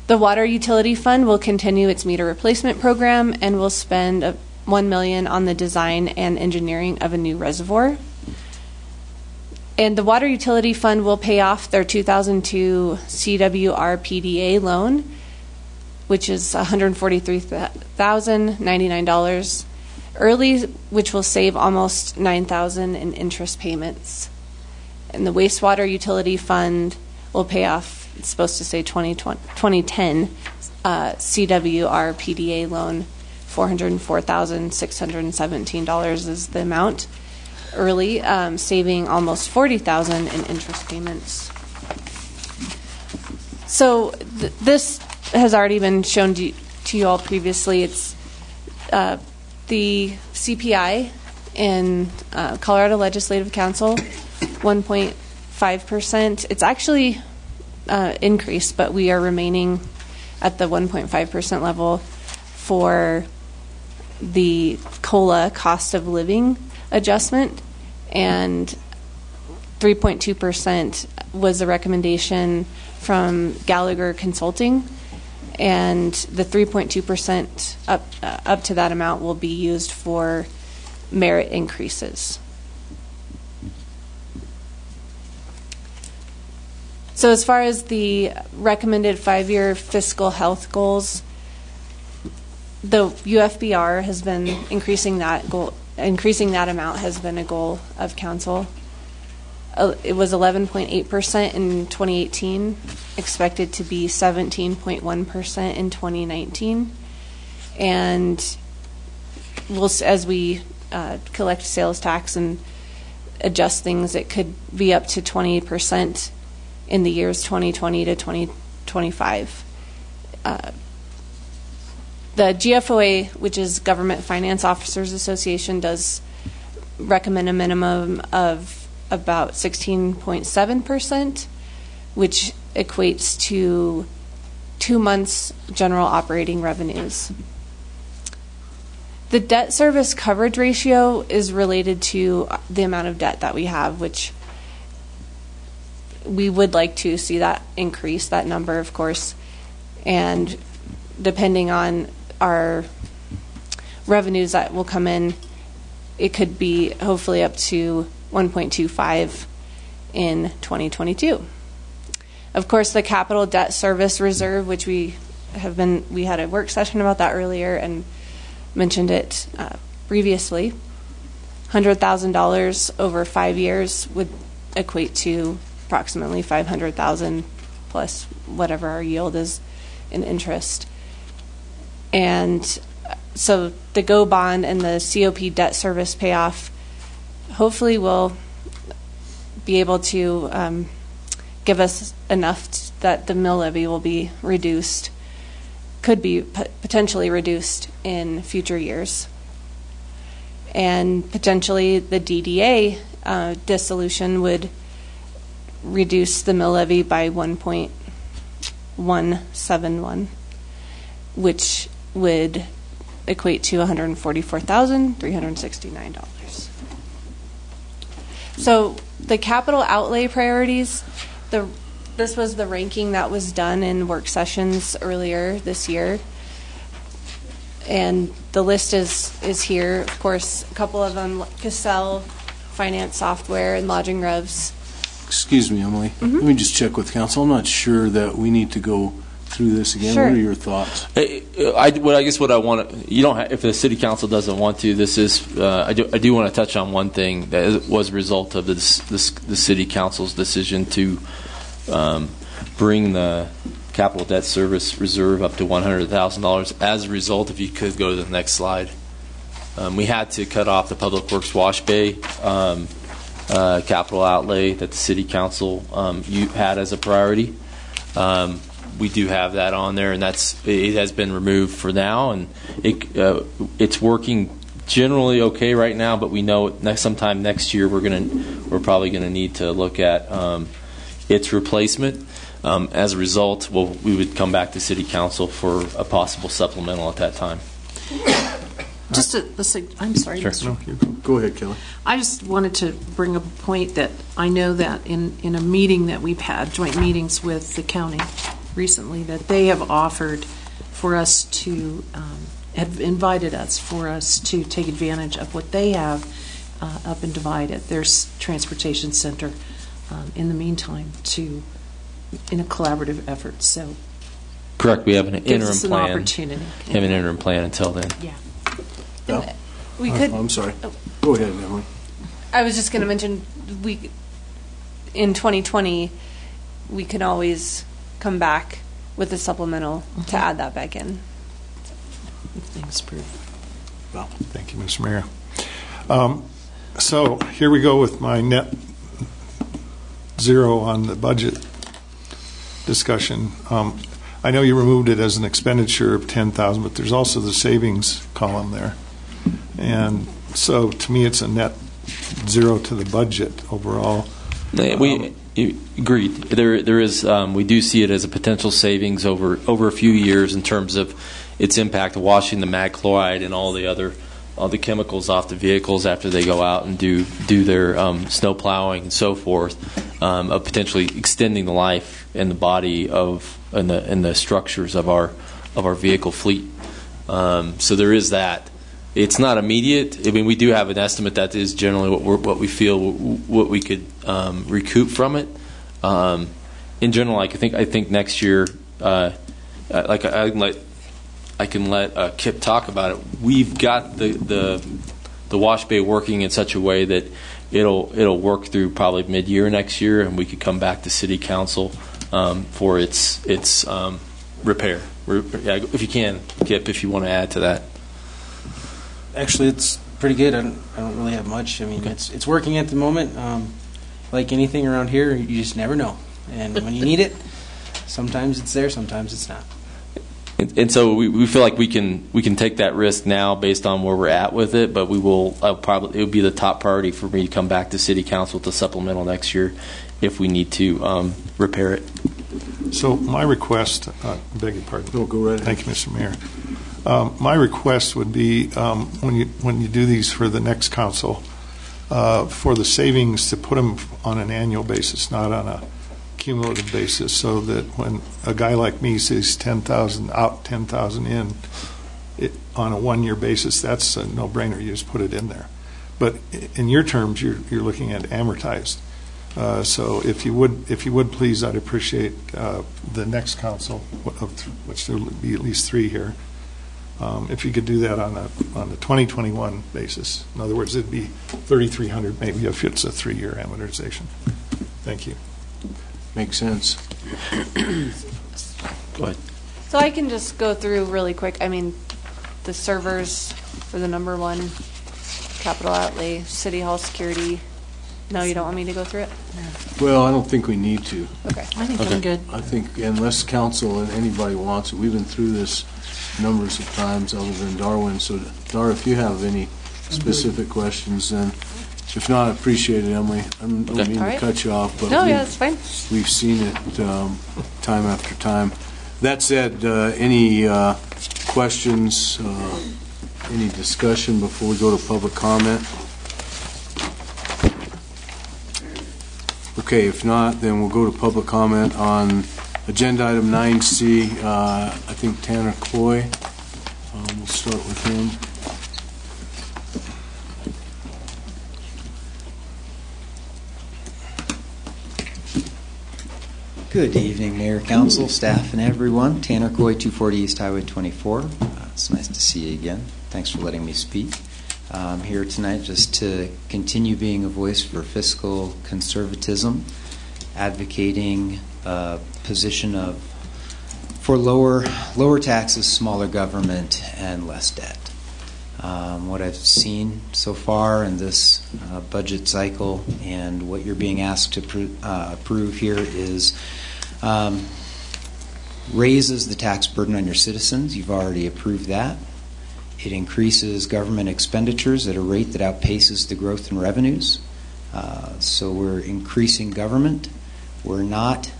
The Water Utility Fund will continue its meter replacement program and will spend $1 million on the design and engineering of a new reservoir. And the Water Utility Fund will pay off their 2002 CWR PDA loan, which is $143,099 early, which will save almost $9,000 in interest payments. And the Wastewater Utility Fund will pay off, it's supposed to say 2010 CWR PDA loan, $404,617 is the amount early, saving almost $40,000 in interest payments. So this has already been shown to you all previously. It's the CPI in Colorado Legislative Council, 1.5%. It's actually increased, but we are remaining at the 1.5% level for the COLA, cost of living adjustment, and 3.2% was the recommendation from Gallagher Consulting, and the 3.2% up to that amount will be used for merit increases. So as far as the recommended 5-year fiscal health goals, the UFBR has been increasing that goal. Increasing that amount has been a goal of council. It was 11.8% in 2018, expected to be 17.1% in 2019, and we'll, as we collect sales tax and adjust things, it could be up to 20% in the years 2020 to 2025. The GFOA, which is Government Finance Officers Association, does recommend a minimum of about 16.7%, which equates to 2 months general operating revenues. The debt service coverage ratio is related to the amount of debt that we have, which we would like to see that increase, that number, of course, and depending on our revenues that will come in, it could be hopefully up to 1.25 in 2022. Of course, the capital debt service reserve, which we had a work session about that earlier and mentioned it previously. $100,000 over 5 years would equate to approximately $500,000 plus whatever our yield is in interest. And so the GO bond and the COP debt service payoff hopefully will be able to give us enough that the mill levy will be reduced, could be potentially reduced in future years. And potentially the DDA dissolution would reduce the mill levy by 1.171, which would equate to $144,369. So the capital outlay priorities, this was the ranking that was done in work sessions earlier this year. And the list is here. Of course, a couple of them, Cassell, finance software, and lodging revs.
Excuse me, Emily. Let me just check with council. I'm not sure that we need to go through this again.
Sure.
What are your thoughts?
I guess what I want to, you don't have, if the city council doesn't want to, this is, I do want to touch on one thing that was a result of the city council's decision to bring the capital debt service reserve up to $100,000. As a result, if you could go to the next slide, we had to cut off the Public Works Wash Bay capital outlay that the city council had as a priority. We do have that on there, and it has been removed for now, and it's working generally okay right now. But we know sometime next year we're probably gonna need to look at its replacement. As a result, we would come back to city council for a possible supplemental at that time.
I'm sorry.
Sure. No, go ahead, Kelly.
I just wanted to bring up a point that I know that in a meeting that we've had, joint meetings with the county recently, that they have offered for us to, have invited us for us to take advantage of what they have up in Divide at their transportation center in the meantime in a collaborative effort. So
correct. We have an interim
us an
plan.
Opportunity.
Have an interim plan until then.
Yeah.
We could.
I'm sorry. Go ahead, Emily.
I was just going to mention in 2020 we can always come back with a supplemental to add that back in.
Thanks, Prue.
Well, thank you, Mr. Mayor. So here we go with my net zero on the budget discussion. I know you removed it as an expenditure of $10,000, but there's also the savings column there. And So to me, it's a net zero to the budget overall.
We agreed. There is. We do see it as a potential savings over a few years in terms of its impact of washing the mag chloride and all the chemicals off the vehicles after they go out and do their snow plowing and so forth, of potentially extending the life and the body and the structures of our vehicle fleet. So there is that. It's not immediate. I mean, we do have an estimate that is generally what we feel what we could recoup from it. In general, I think next year, I can let Kip talk about it. We've got the wash bay working in such a way that it'll work through probably mid-year next year, and we could come back to City Council for its repair. If you can, Kip, if you want to add to that.
Actually, it's pretty good. I don't really have much. I mean, it's working at the moment. Like anything around here, you just never know. And when you need it, sometimes it's there, sometimes it's not.
And so we feel like we can take that risk now based on where we're at with it, but we will it will be the top priority for me to come back to City Council to supplemental next year if we need to repair it.
So my request, beg your pardon.
No, go right ahead.
Thank you, Mr. Mayor. My request would be when you do these for the next council, for the savings to put them on an annual basis, not on a cumulative basis, so that when a guy like me sees 10,000 out, 10,000 in, on a 1 year basis, that's a no-brainer. You just put it in there. But in your terms, you're looking at amortized. So if you would please, I'd appreciate the next council, which there will be at least 3 here. If you could do that on the 2021 basis. In other words, it'd be 3,300 maybe if it's a 3-year amortization. Thank you.
Makes sense.
Go ahead.
So I can just go through really quick. I mean, the servers for the number one capital outlay, City Hall security. No, you don't want me to go through it?
Well, I don't think we need to.
Okay.
I think I'm good.
I think unless council and anybody wants it, we've been through this numbers of times other than Darwin. So, Dar, if you have any specific questions, then if not, I appreciate it, Emily. I don't mean to cut you off, but
that's fine.
We've seen it time after time. That said, any questions, any discussion before we go to public comment? Okay, if not, then we'll go to public comment on agenda item 9C. I think Tanner Cloy. We'll start with him.
Good evening, Mayor, Council, staff, and everyone. Tanner Coy, 240 East Highway 24. It's nice to see you again. Thanks for letting me speak. I'm here tonight just to continue being a voice for fiscal conservatism, advocating a position for lower taxes, smaller government, and less debt. What I've seen so far in this budget cycle and what you're being asked to approve here is raises the tax burden on your citizens. You've already approved that. It increases government expenditures at a rate that outpaces the growth in revenues. So we're increasing government. We're not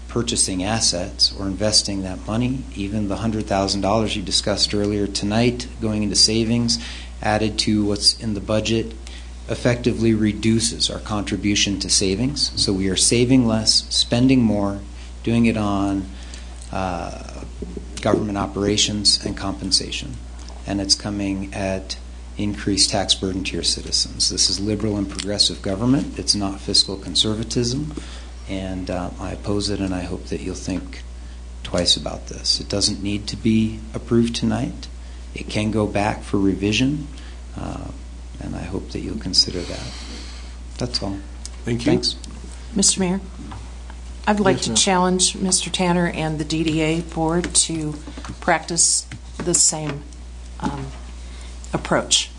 purchasing assets or investing that money. Even the $100,000 you discussed earlier tonight going into savings added to what's in the budget effectively reduces our contribution to savings. So we are saving less, spending more, doing it on government operations and compensation. And it's coming at increased tax burden to your citizens. This is liberal and progressive government. It's not fiscal conservatism. And I oppose it, and I hope that you'll think twice about this. It doesn't need to be approved tonight. It can go back for revision, and I hope that you'll consider that. That's all.
Thank you.
Thanks.
Mr. Mayor, I'd like to challenge Mr. Tanner and the DDA board to practice the same approach.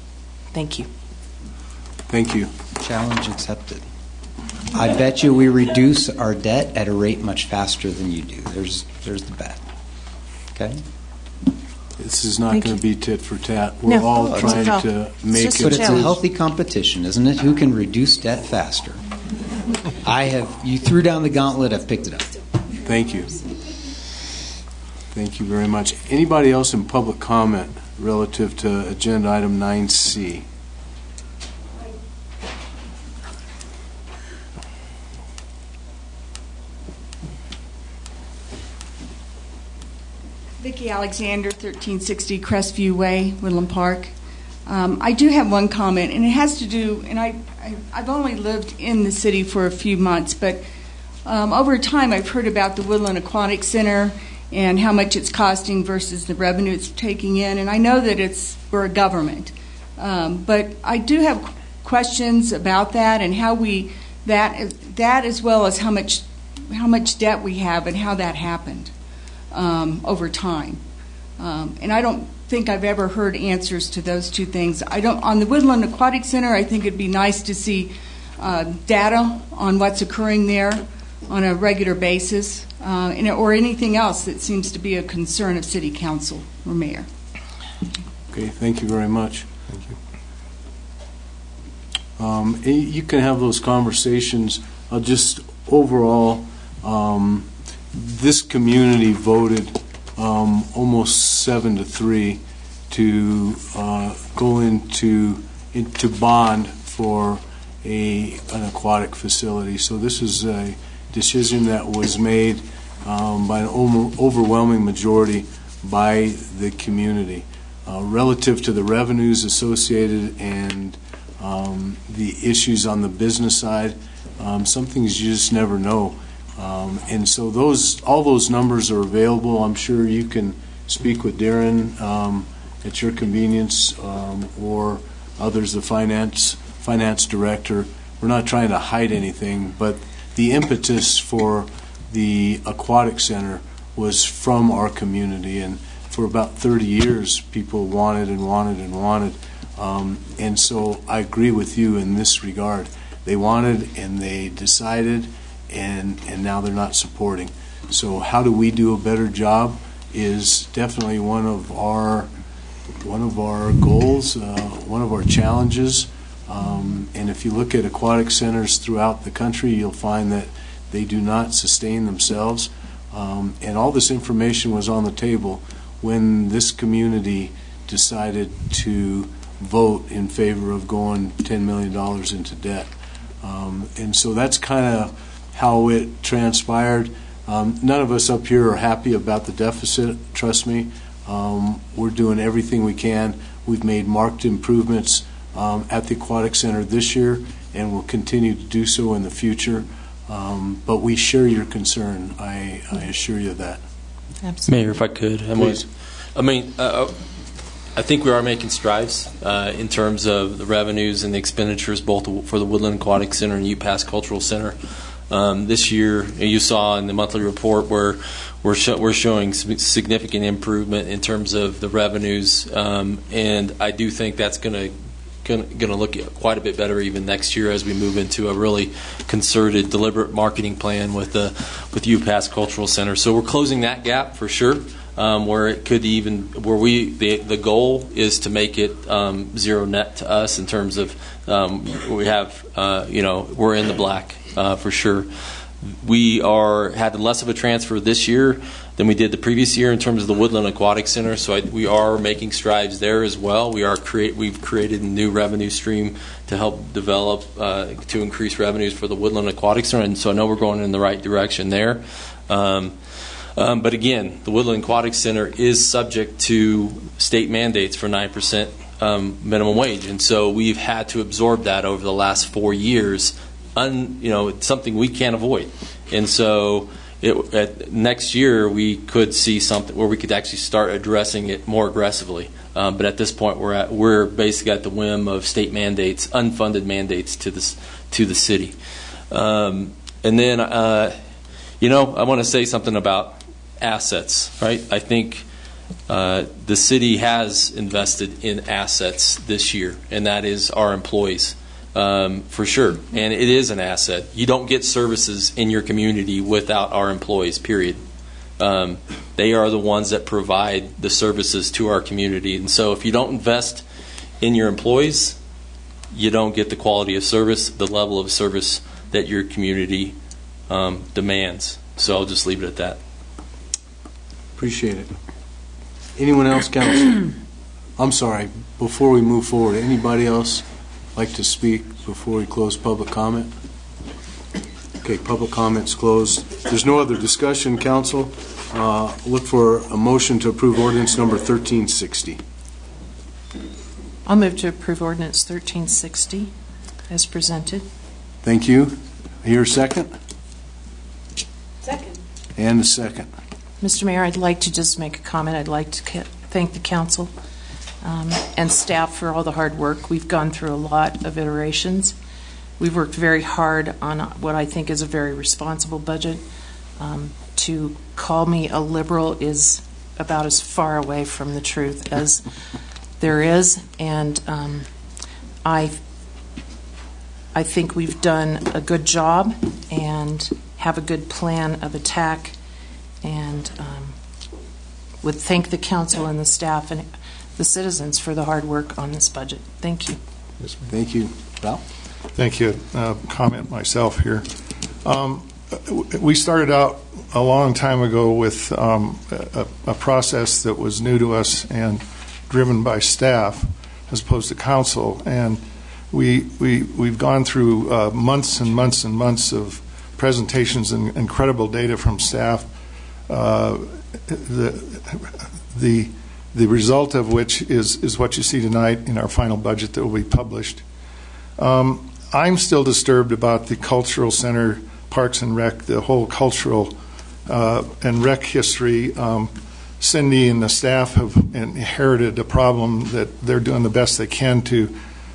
Thank you.
Thank you.
Challenge accepted. I bet you we reduce our debt at a rate much faster than you do. There's the bet. Okay?
This is not
Thank
going
you.
to be tit for tat. We're
No,
all
not
trying
at all.
to make
just
it.
But it's a
challenge.
healthy competition, isn't it? Who can reduce debt faster? You threw down the gauntlet, I've picked it up.
Thank you. Thank you very much. Anybody else in public comment relative to agenda item 9C?
Vicki Alexander, 1360 Crestview Way, Woodland Park. I do have one comment, and it has to do, and I've only lived in the city for a few months, but over time I've heard about the Woodland Aquatic Center and how much it's costing versus the revenue it's taking in, and I know that we're a government. But I do have questions about that and how that as well as how much debt we have and how that happened over time. And I don't think I've ever heard answers to those two things. On the Woodland Aquatic Center, I think it'd be nice to see data on what's occurring there on a regular basis, or anything else that seems to be a concern of City Council or Mayor.
Okay, thank you very much.
Thank
You
you.
You can have those conversations. Just overall, this community voted almost 7-3 to go into bond for an aquatic facility. So this is a decision that was made by an overwhelming majority by the community. Relative to the revenues associated and the issues on the business side, some things you just never know. And so all those numbers are available. I'm sure you can speak with Darren at your convenience, or others, the finance director. We're not trying to hide anything, but the impetus for the aquatic center was from our community, and for about 30 years people wanted and wanted and wanted. And so I agree with you in this regard. They wanted and they decided, and now they're not supporting. So how do we do a better job is definitely one of our goals, one of our challenges. And if you look at aquatic centers throughout the country, you'll find that they do not sustain themselves. And all this information was on the table when this community decided to vote in favor of going $10 million into debt. And so that's kind of how it transpired. None of us up here are happy about the deficit, trust me. We're doing everything we can. We've made marked improvements at the Aquatic Center this year, and will continue to do so in the future. But we share your concern. I assure you of that.
Absolutely.
Mayor, if I could.
Please.
I think we are making strides in terms of the revenues and the expenditures, both for the Woodland Aquatic Center and UPass Cultural Center. This year, you saw in the monthly report where we're showing significant improvement in terms of the revenues, and I do think that's going to look quite a bit better even next year as we move into a really concerted, deliberate marketing plan with UPass Cultural Center. So we're closing that gap for sure. Where it could even the goal is to make it zero net to us in terms of we have we're in the black for sure. We had less of a transfer this year than we did the previous year in terms of the Woodland Aquatic Center, so we are making strides there as well. We've created a new revenue stream to help develop to increase revenues for the Woodland Aquatic Center, and so I know we're going in the right direction there. But again, the Woodland Aquatic Center is subject to state mandates for 9% minimum wage, and so we've had to absorb that over the last 4 years. It's something we can't avoid, and so next year we could see something where we could actually start addressing it more aggressively. But at this point, we're basically at the whim of state mandates, unfunded mandates to the city. And then I want to say something about assets, right? I think the city has invested in assets this year, and that is our employees, for sure. And it is an asset. You don't get services in your community without our employees, period. they are the ones that provide the services to our community. And so if you don't invest in your employees, you don't get the quality of service, the level of service that your community demands. So I'll just leave it at that.
Appreciate it. Anyone else, council? I'm sorry, before we move forward, anybody else like to speak before we close public comment? Okay, public comment's closed. There's no other discussion, council. Look for a motion to approve ordinance number 1360.
I'll move to approve ordinance 1360 as presented.
Thank you. Here, second?
Second.
And a second.
Mr. Mayor, I'd like to just make a comment. I'd like to thank the council and staff for all the hard work. We've gone through a lot of iterations. We've worked very hard on what I think is a very responsible budget. To call me a liberal is about as far away from the truth as there is, and I think we've done a good job and have a good plan of attack, and would thank the council and the staff and the citizens for the hard work on this budget. Thank you.
Yes, ma'am.
Thank you. Val?
Thank you. Comment myself here. We started out a long time ago with a process that was new to us and driven by staff as opposed to council. And we've gone through months and months and months of presentations and incredible data from staff. The result of which is what you see tonight in our final budget that will be published. I'm still disturbed about the cultural center, Parks and Rec, the whole cultural and rec history. Cindy and the staff have inherited a problem that they're doing the best they can to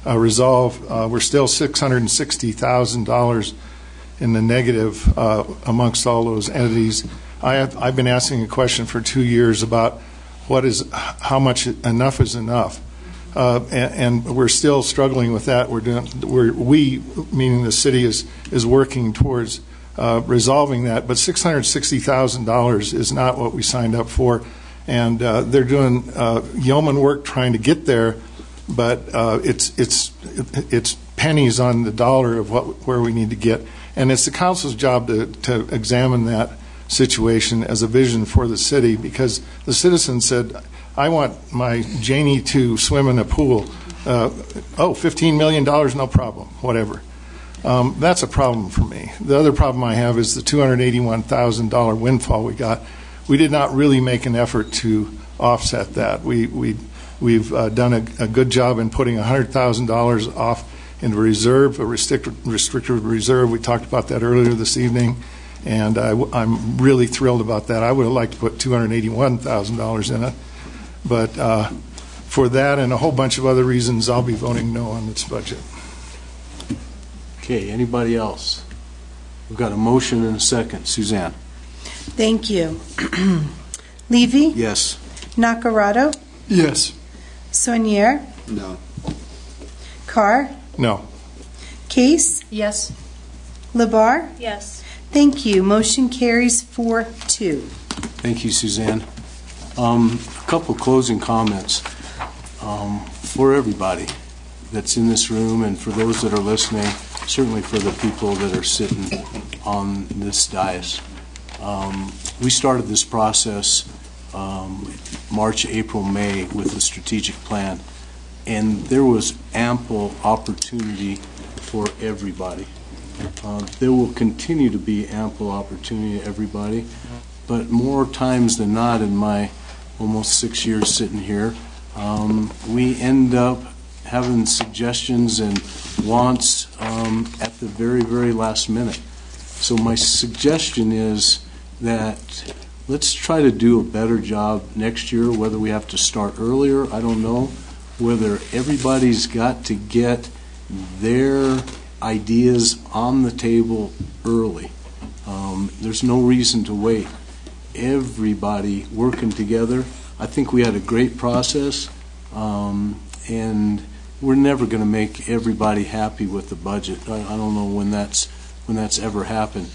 resolve. We're still $660,000 in the negative amongst all those entities. I've been asking a question for 2 years about how much enough is enough, and we're still struggling with that. We, meaning the city, is working towards resolving that. But $660,000 is not what we signed up for, and they're doing yeoman work trying to get there. But it's pennies on the dollar of where we need to get, and it's the council's job to examine that situation as a vision for the city, because the citizens said, I want my Janie to swim in a pool. $15 million, no problem, whatever. That's a problem for me. The other problem I have is the $281,000 windfall we got. We did not really make an effort to offset that. We've done a good job in putting $100,000 off into reserve, a restricted reserve. We talked about that earlier this evening. And I'm really thrilled about that. I would have liked to put $281,000 in it. But for that and a whole bunch of other reasons, I'll be voting no on this budget.
Okay, anybody else? We've got a motion and a second. Suzanne?
Thank you. Levy?
Yes.
Nacarado?
Yes.
Saunier?
No.
Carr?
No.
Case?
Yes.
Labar?
Yes.
Thank you. Motion carries 4-2.
Thank you, Suzanne. A couple closing comments for everybody that's in this room and for those that are listening, certainly for the people that are sitting on this dais. We started this process March, April, May with the strategic plan, and there was ample opportunity for everybody. There will continue to be ample opportunity to everybody, but more times than not in my almost 6 years sitting here, we end up having suggestions and wants at the very, very last minute. So my suggestion is that let's try to do a better job next year, whether we have to start earlier, I don't know, whether everybody's got to get their ideas on the table early. There's no reason to wait. Everybody working together. I think we had a great process, and we're never going to make everybody happy with the budget. I don't know when that's ever happened.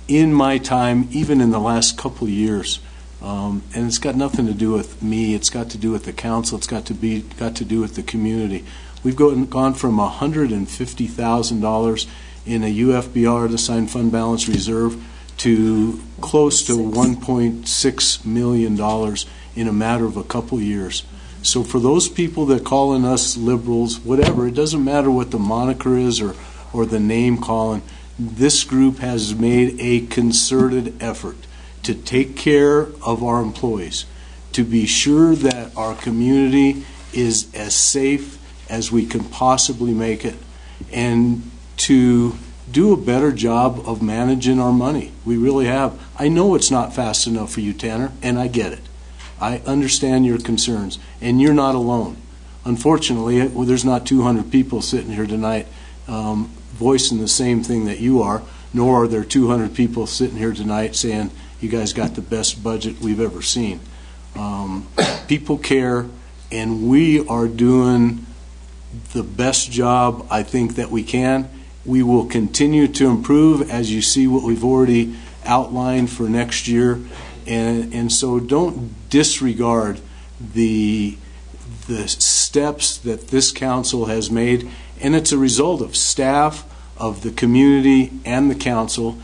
in my time, even in the last couple of years. And it's got nothing to do with me. It's got to do with the council. It's got to do with the community. We've gone from $150,000 in a UFBR, unassigned fund balance reserve, to close to $1.6 million in a matter of a couple of years. So for those people that call in us liberals, whatever, it doesn't matter what the moniker is or the name calling, this group has made a concerted effort to take care of our employees, to be sure that our community is as safe as we can possibly make it, and to do a better job of managing our money. We really have. I know it's not fast enough for you, Tanner, and I get it. I understand your concerns, and you're not alone. Unfortunately, there's not 200 people sitting here tonight voicing the same thing that you are, nor are there 200 people sitting here tonight saying you guys got the best budget we've ever seen. People care, and we are doing the best job I think that we can. We will continue to improve, as you see what we've already outlined for next year, and so don't disregard the steps that this council has made, and it's a result of staff, of the community, and the council.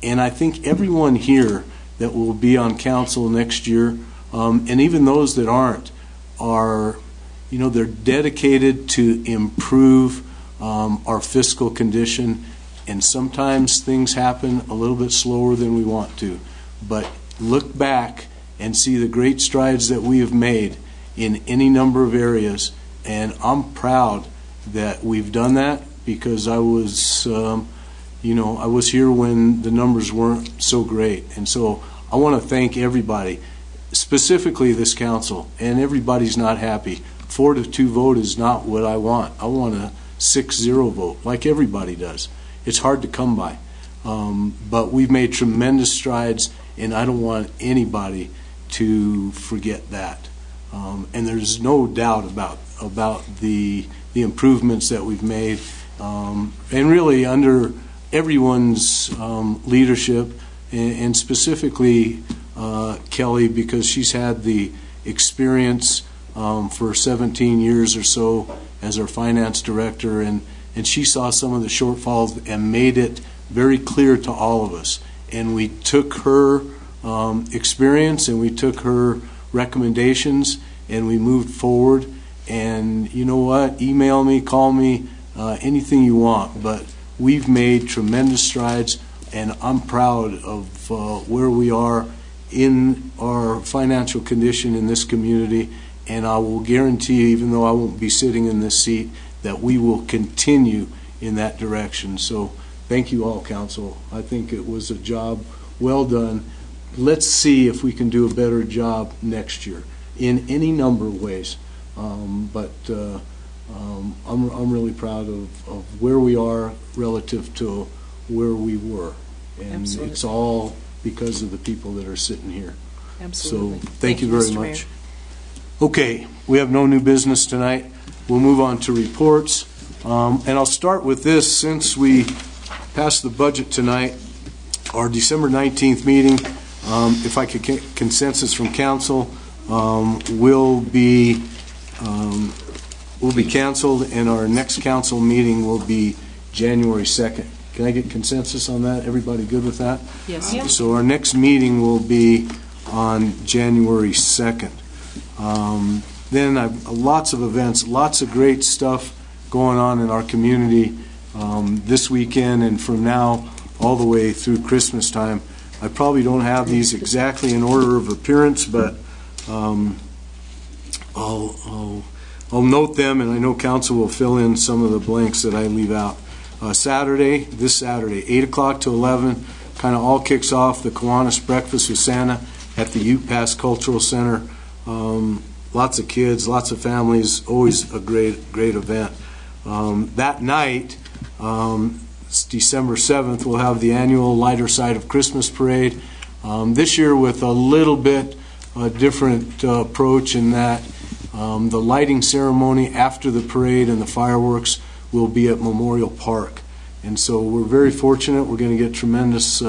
And I think everyone here that will be on council next year, and even those that aren't, are, they're dedicated to improve our fiscal condition, and sometimes things happen a little bit slower than we want to. But look back and see the great strides that we have made in any number of areas, and I'm proud that we've done that, because I was I was here when the numbers weren't so great. And so I want to thank everybody, specifically this council, and everybody's not happy. 4-2 vote is not what I want. I want a 6-0 vote, like everybody does. It's hard to come by. But we've made tremendous strides, and I don't want anybody to forget that. And there's no doubt about the improvements that we've made, and really under everyone's leadership, and specifically Kelly, because she's had the experience for 17 years or so as our finance director, and she saw some of the shortfalls and made it very clear to all of us. And we took her experience and we took her recommendations and we moved forward. And you know what? Email me, call me, anything you want. But we've made tremendous strides, and I'm proud of where we are in our financial condition in this community. And I will guarantee you, even though I won't be sitting in this seat, that we will continue in that direction. So thank you all, council. I think it was a job well done. Let's see if we can do a better job next year in any number of ways. I'm really proud of where we are relative to where we were. And absolutely, it's all because of the people that are sitting here.
Absolutely.
So thank you very much. Mayor. Okay, we have no new business tonight. We'll move on to reports. And I'll start with this. Since we passed the budget tonight, our December 19th meeting, if I could get consensus from council, will be canceled, and our next council meeting will be January 2nd. Can I get consensus on that? Everybody good with that?
Yes. Yeah.
So our next meeting will be on January 2nd. Then I've lots of events, lots of great stuff going on in our community this weekend and from now all the way through Christmas time. I probably don't have these exactly in order of appearance, but I'll note them, and I know council will fill in some of the blanks that I leave out. This Saturday, 8 o'clock to 11, kind of all kicks off the Kiwanis Breakfast with Santa at the Ute Pass Cultural Center. Lots of kids, lots of families, always a great event. That night, it's December 7th, we'll have the annual Lighter Side of Christmas Parade. This year with a little bit different approach in that the lighting ceremony after the parade and the fireworks will be at Memorial Park. And so we're very fortunate. We're going to get tremendous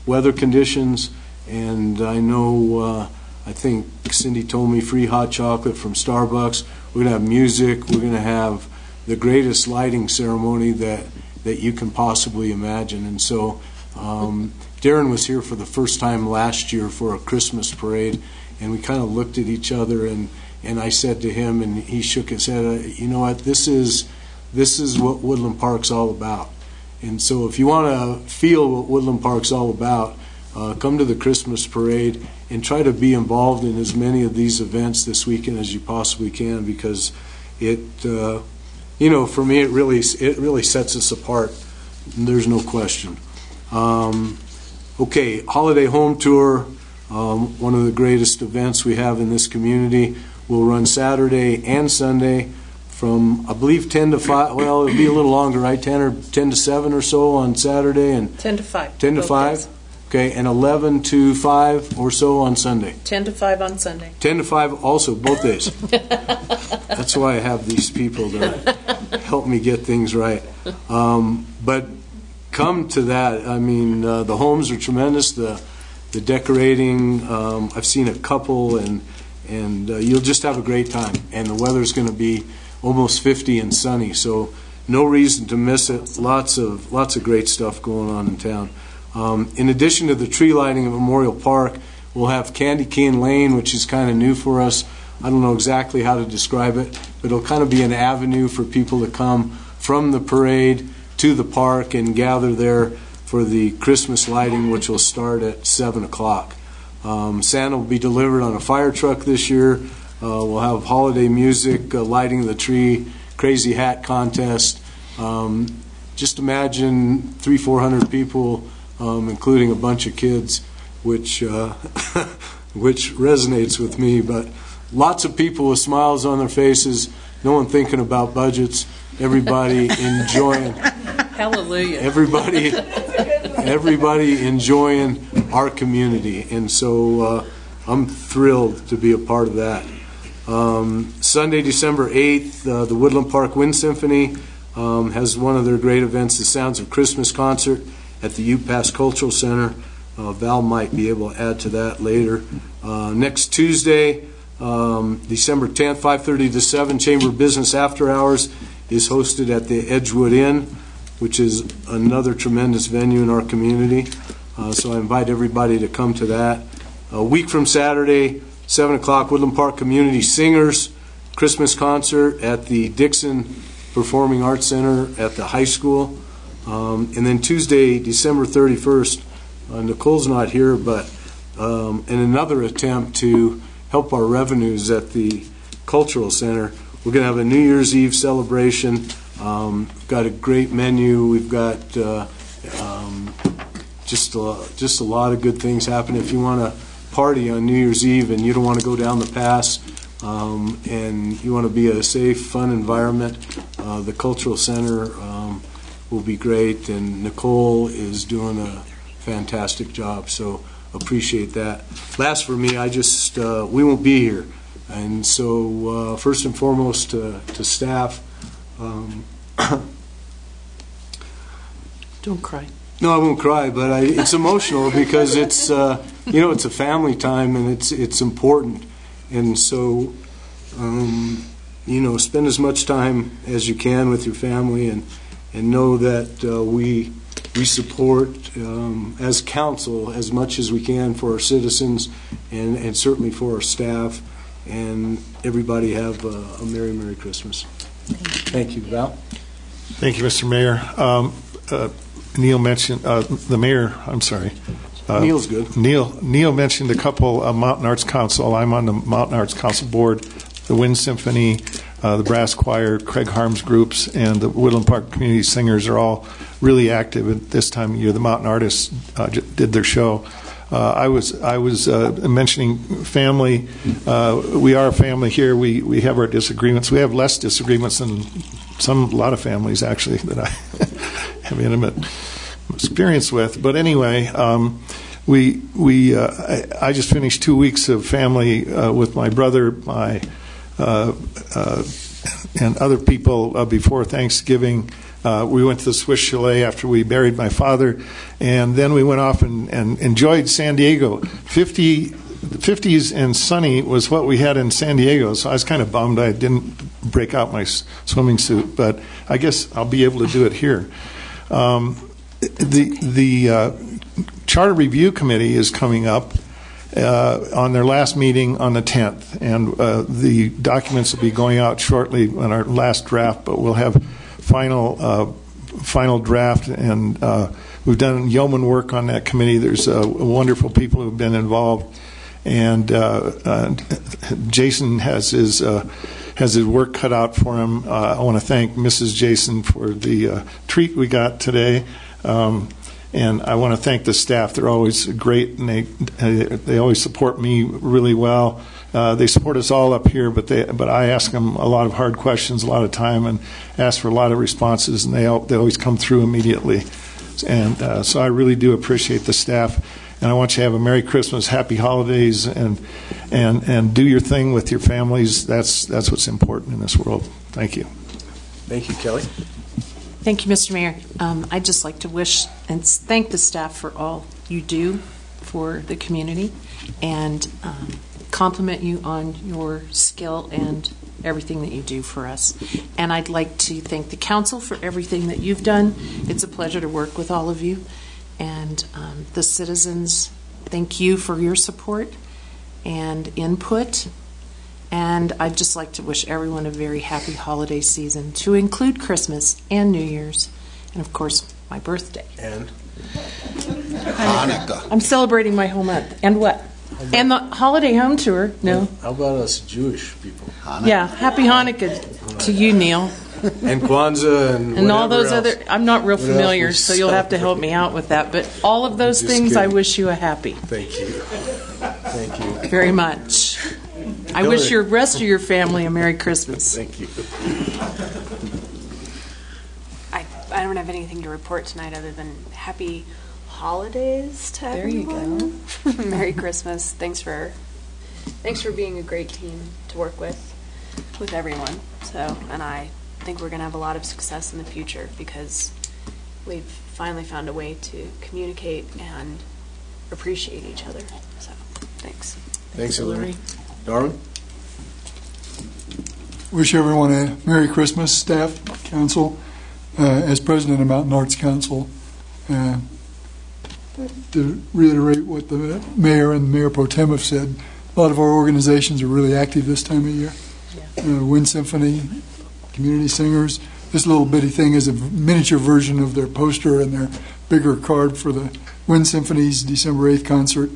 weather conditions, and I know, I think Cindy told me free hot chocolate from Starbucks. We're going to have music. We're going to have the greatest lighting ceremony that you can possibly imagine. And so Darren was here for the first time last year for a Christmas parade, and we kind of looked at each other, and I said to him, and he shook his head, you know what, this is what Woodland Park's all about. And so if you want to feel what Woodland Park's all about, come to the Christmas parade and try to be involved in as many of these events this weekend as you possibly can, because it, for me, it really sets us apart. There's no question. Okay, Holiday Home Tour, one of the greatest events we have in this community. We'll run Saturday and Sunday from, I believe, 10 to 5. Well, it'll be a little longer, right? 10 to 7 or so on Saturday, and
10 to 5.
10 to 5. Okay, and 11 to 5 or so on Sunday.
10 to 5 on Sunday.
10 to 5 also, both days. That's why I have these people that help me get things right. But come to that. I mean, the homes are tremendous. The decorating, I've seen a couple, and you'll just have a great time. And the weather's going to be almost 50 and sunny, so no reason to miss it. Lots of great stuff going on in town. In addition to the tree lighting at Memorial Park, we'll have Candy Cane Lane, which is kind of new for us. I don't know exactly how to describe it, but it'll kind of be an avenue for people to come from the parade to the park and gather there for the Christmas lighting, which will start at 7 o'clock. Santa will be delivered on a fire truck this year. We'll have holiday music, lighting the tree, crazy hat contest. Just imagine 300-400 people, including a bunch of kids, which resonates with me. But lots of people with smiles on their faces, no one thinking about budgets, everybody enjoying.
Hallelujah.
Everybody enjoying our community, and so I'm thrilled to be a part of that. Sunday, December 8th, the Woodland Park Wind Symphony has one of their great events, the Sounds of Christmas concert at the UPass Cultural Center. Val might be able to add to that later. Next Tuesday, December 10th, 5:30 to 7, Chamber of Business After Hours is hosted at the Edgewood Inn, which is another tremendous venue in our community. So I invite everybody to come to that. A week from Saturday, 7 o'clock, Woodland Park Community Singers Christmas concert at the Dixon Performing Arts Center at the high school. And then Tuesday, December 31st, Nicole's not here, but in another attempt to help our revenues at the Cultural Center, we're going to have a New Year's Eve celebration. We've got a great menu. We've got just a lot of good things happening. If you want to party on New Year's Eve and you don't want to go down the pass and you want to be a safe, fun environment, the Cultural Center will be great, and Nicole is doing a fantastic job, so appreciate that. Last for me, we won't be here, and so first and foremost to staff.
Don't cry.
No, I won't cry, but it's emotional because it's it's a family time, and it's important, and so spend as much time as you can with your family, and know that we support as council as much as we can for our citizens, and certainly for our staff, and everybody have a Merry Christmas. Thank you, Val.
Thank you, Mr. Mayor. Neil mentioned the mayor. I'm sorry.
Neil's good.
Neil mentioned a couple Mountain Arts Council. I'm on the Mountain Arts Council board. The Wind Symphony, the Brass Choir, Craig Harms groups, and the Woodland Park Community Singers are all really active at this time of year. The Mountain Artists did their show. I was mentioning family. We are a family here. We have our disagreements. We have less disagreements than a lot of families, actually, that I have intimate experience with. But anyway, I just finished 2 weeks of family with my brother, and other people before Thanksgiving. We went to the Swiss Chalet after we buried my father, and then we went off and enjoyed San Diego. 50s and sunny was what we had in San Diego, so I was kind of bummed I didn't break out my swimming suit, but I guess I'll be able to do it here. The Charter Review Committee is coming up on their last meeting on the 10th, and the documents will be going out shortly on our last draft, but we'll have final draft, and we've done yeoman work on that committee. There's wonderful people who've been involved, and Jason has his work cut out for him. I want to thank Mrs. Jason for the treat we got today. And I want to thank the staff. They're always great, and they always support me really well. They support us all up here, but I ask them a lot of hard questions, a lot of time, and ask for a lot of responses, and they always come through immediately. And so I really do appreciate the staff. And I want you to have a Merry Christmas, Happy Holidays, and do your thing with your families. That's what's important in this world. Thank you.
Thank you, Kelly.
Thank you, Mr. Mayor. I'd just like to wish and thank the staff for all you do for the community, and compliment you on your skill and everything that you do for us. And I'd like to thank the council for everything that you've done. It's a pleasure to work with all of you. And the citizens, thank you for your support and input. And I'd just like to wish everyone a very happy holiday season, to include Christmas and New Year's, and of course, my birthday.
And
Hanukkah.
I'm celebrating my whole month. And what? And the holiday home tour. No.
How about us Jewish people?
Hanukkah.
Yeah, happy Hanukkah to you, Neil.
And Kwanzaa and
all those
else.
other, I'm not real
What
familiar,
else we
so you'll have to help me out with that. But all of those
Just
things, I
kidding.
wish you a happy.
Thank you. Thank you.
Very much. I wish your rest of your family a Merry Christmas.
Thank you.
I don't have anything to report tonight other than happy holidays to everyone.
There you
go. Merry Christmas. Thanks for being a great team to work with everyone. So, and I think we're going to have a lot of success in the future because we've finally found a way to communicate and appreciate each other. So, thanks.
Thanks, Hillary. Darwin?
Wish everyone a Merry Christmas, staff, council. As president of Mountain Arts Council, to reiterate what the mayor and Mayor Pro Tem have said, a lot of our organizations are really active this time of year. Wind Symphony, Community Singers. This little bitty thing is a miniature version of their poster and their bigger card for the Wind Symphony's December 8th concert.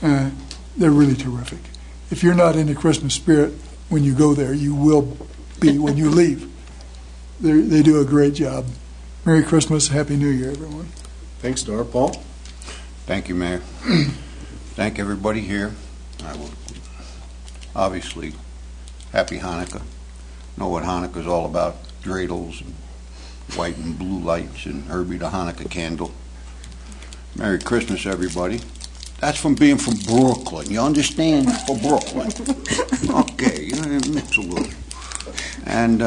They're really terrific. If you're not in the Christmas spirit when you go there, you will be when you leave. They do a great job. Merry Christmas, Happy New Year, everyone.
Thanks, Dar. Paul?
Thank you, Mayor. Thank everybody here. I will obviously, Happy Hanukkah. Know what Hanukkah is all about. Dreidels and white and blue lights and Herbie the Hanukkah candle. Merry Christmas, everybody. That's from being from Brooklyn. You understand? For Brooklyn. Okay, you mix a little. And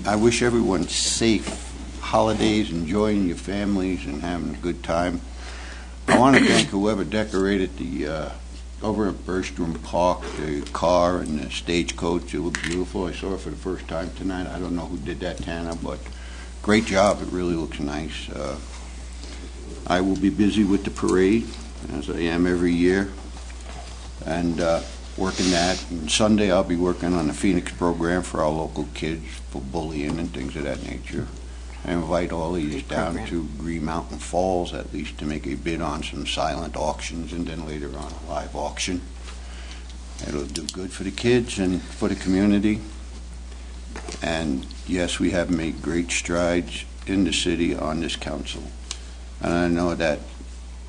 I wish everyone safe holidays, enjoying your families and having a good time. I want to thank whoever decorated the over at Bergstrom Park, the car and the stagecoach. It looked beautiful. I saw it for the first time tonight. I don't know who did that, Tana, but great job. It really looks nice. I will be busy with the parade, as I am every year, and working that. And Sunday I'll be working on the Phoenix program for our local kids for bullying and things of that nature. I invite all these down to Green Mountain Falls at least to make a bid on some silent auctions and then later on a live auction. It'll do good for the kids and for the community. And yes, we have made great strides in the city on this council. And I know that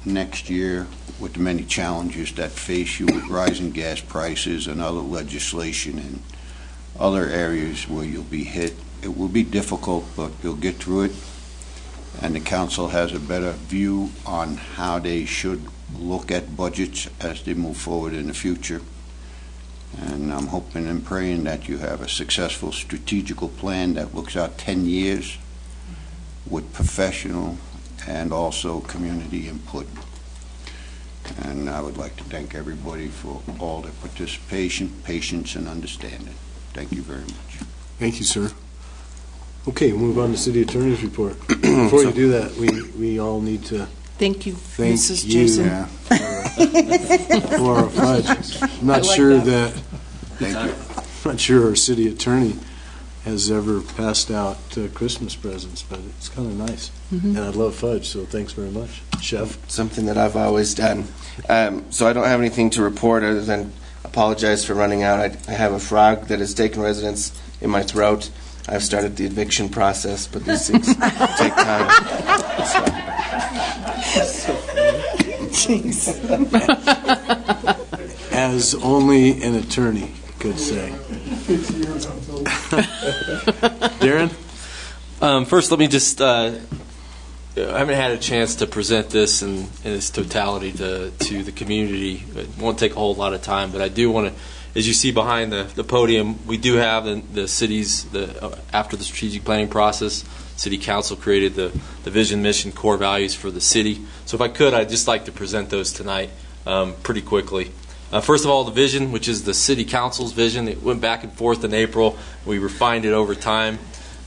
next year, with the many challenges that face you with rising gas prices and other legislation and other areas where you'll be hit, it will be difficult, but you'll get through it. And the council has a better view on how they should look at budgets as they move forward in the future. And I'm hoping and praying that you have a successful strategical plan that looks out 10 years with professional and also community input. And I would like to thank everybody for all their participation, patience, and understanding. Thank you very much.
Thank you, sir. Okay, we'll move on to City Attorney's report. Before you do that, we all need to
Thank you,
thank
Mrs.
you
Jason.
for our fudge. I'm not sure that.
Thank you.
I'm not sure our city attorney has ever passed out Christmas presents, but it's kind of nice. And I love fudge, so thanks very much, Chef.
Something that I've always done. So I don't have anything to report other than apologize for running out. I have a frog that has taken residence in my throat. I've started the eviction process, but these things take time.
Jeez.
As only an attorney could say. Darren?
First, let me just, I haven't had a chance to present this in its totality to the community. It won't take a whole lot of time, but I do want to, as you see behind the podium, we do have the city's, after the strategic planning process, City Council created the vision, mission, core values for the city. So if I could, I'd just like to present those tonight pretty quickly. First of all, the vision, which is the City Council's vision. It went back and forth in April. We refined it over time.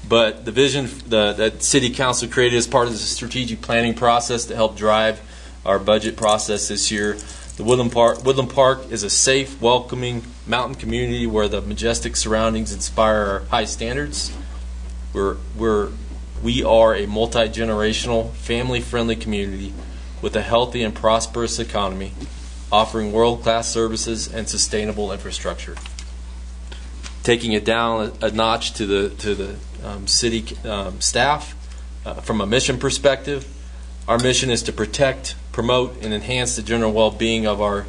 But the vision that City Council created as part of the strategic planning process to help drive our budget process this year. The Woodland Park is a safe, welcoming mountain community where the majestic surroundings inspire our high standards. We are a multi-generational, family-friendly community with a healthy and prosperous economy, offering world-class services and sustainable infrastructure. Taking it down a notch to the city staff, from a mission perspective, our mission is to protect, promote, and enhance the general well-being of our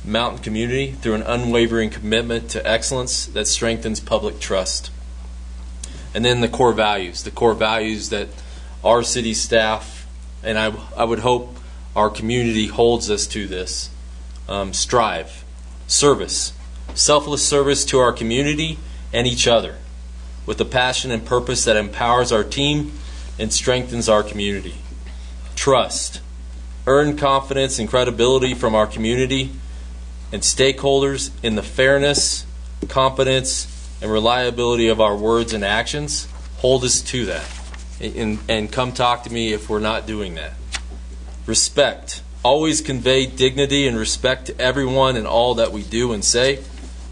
mountain community through an unwavering commitment to excellence that strengthens public trust. And then the core values that our city staff, and I would hope our community holds us to this. Strive, service, selfless service to our community and each other, with a passion and purpose that empowers our team and strengthens our community. Trust, earn confidence and credibility from our community and stakeholders in the fairness, competence, and reliability of our words and actions. Hold us to that. And come talk to me if we're not doing that. Respect. Always convey dignity and respect to everyone and all that we do and say.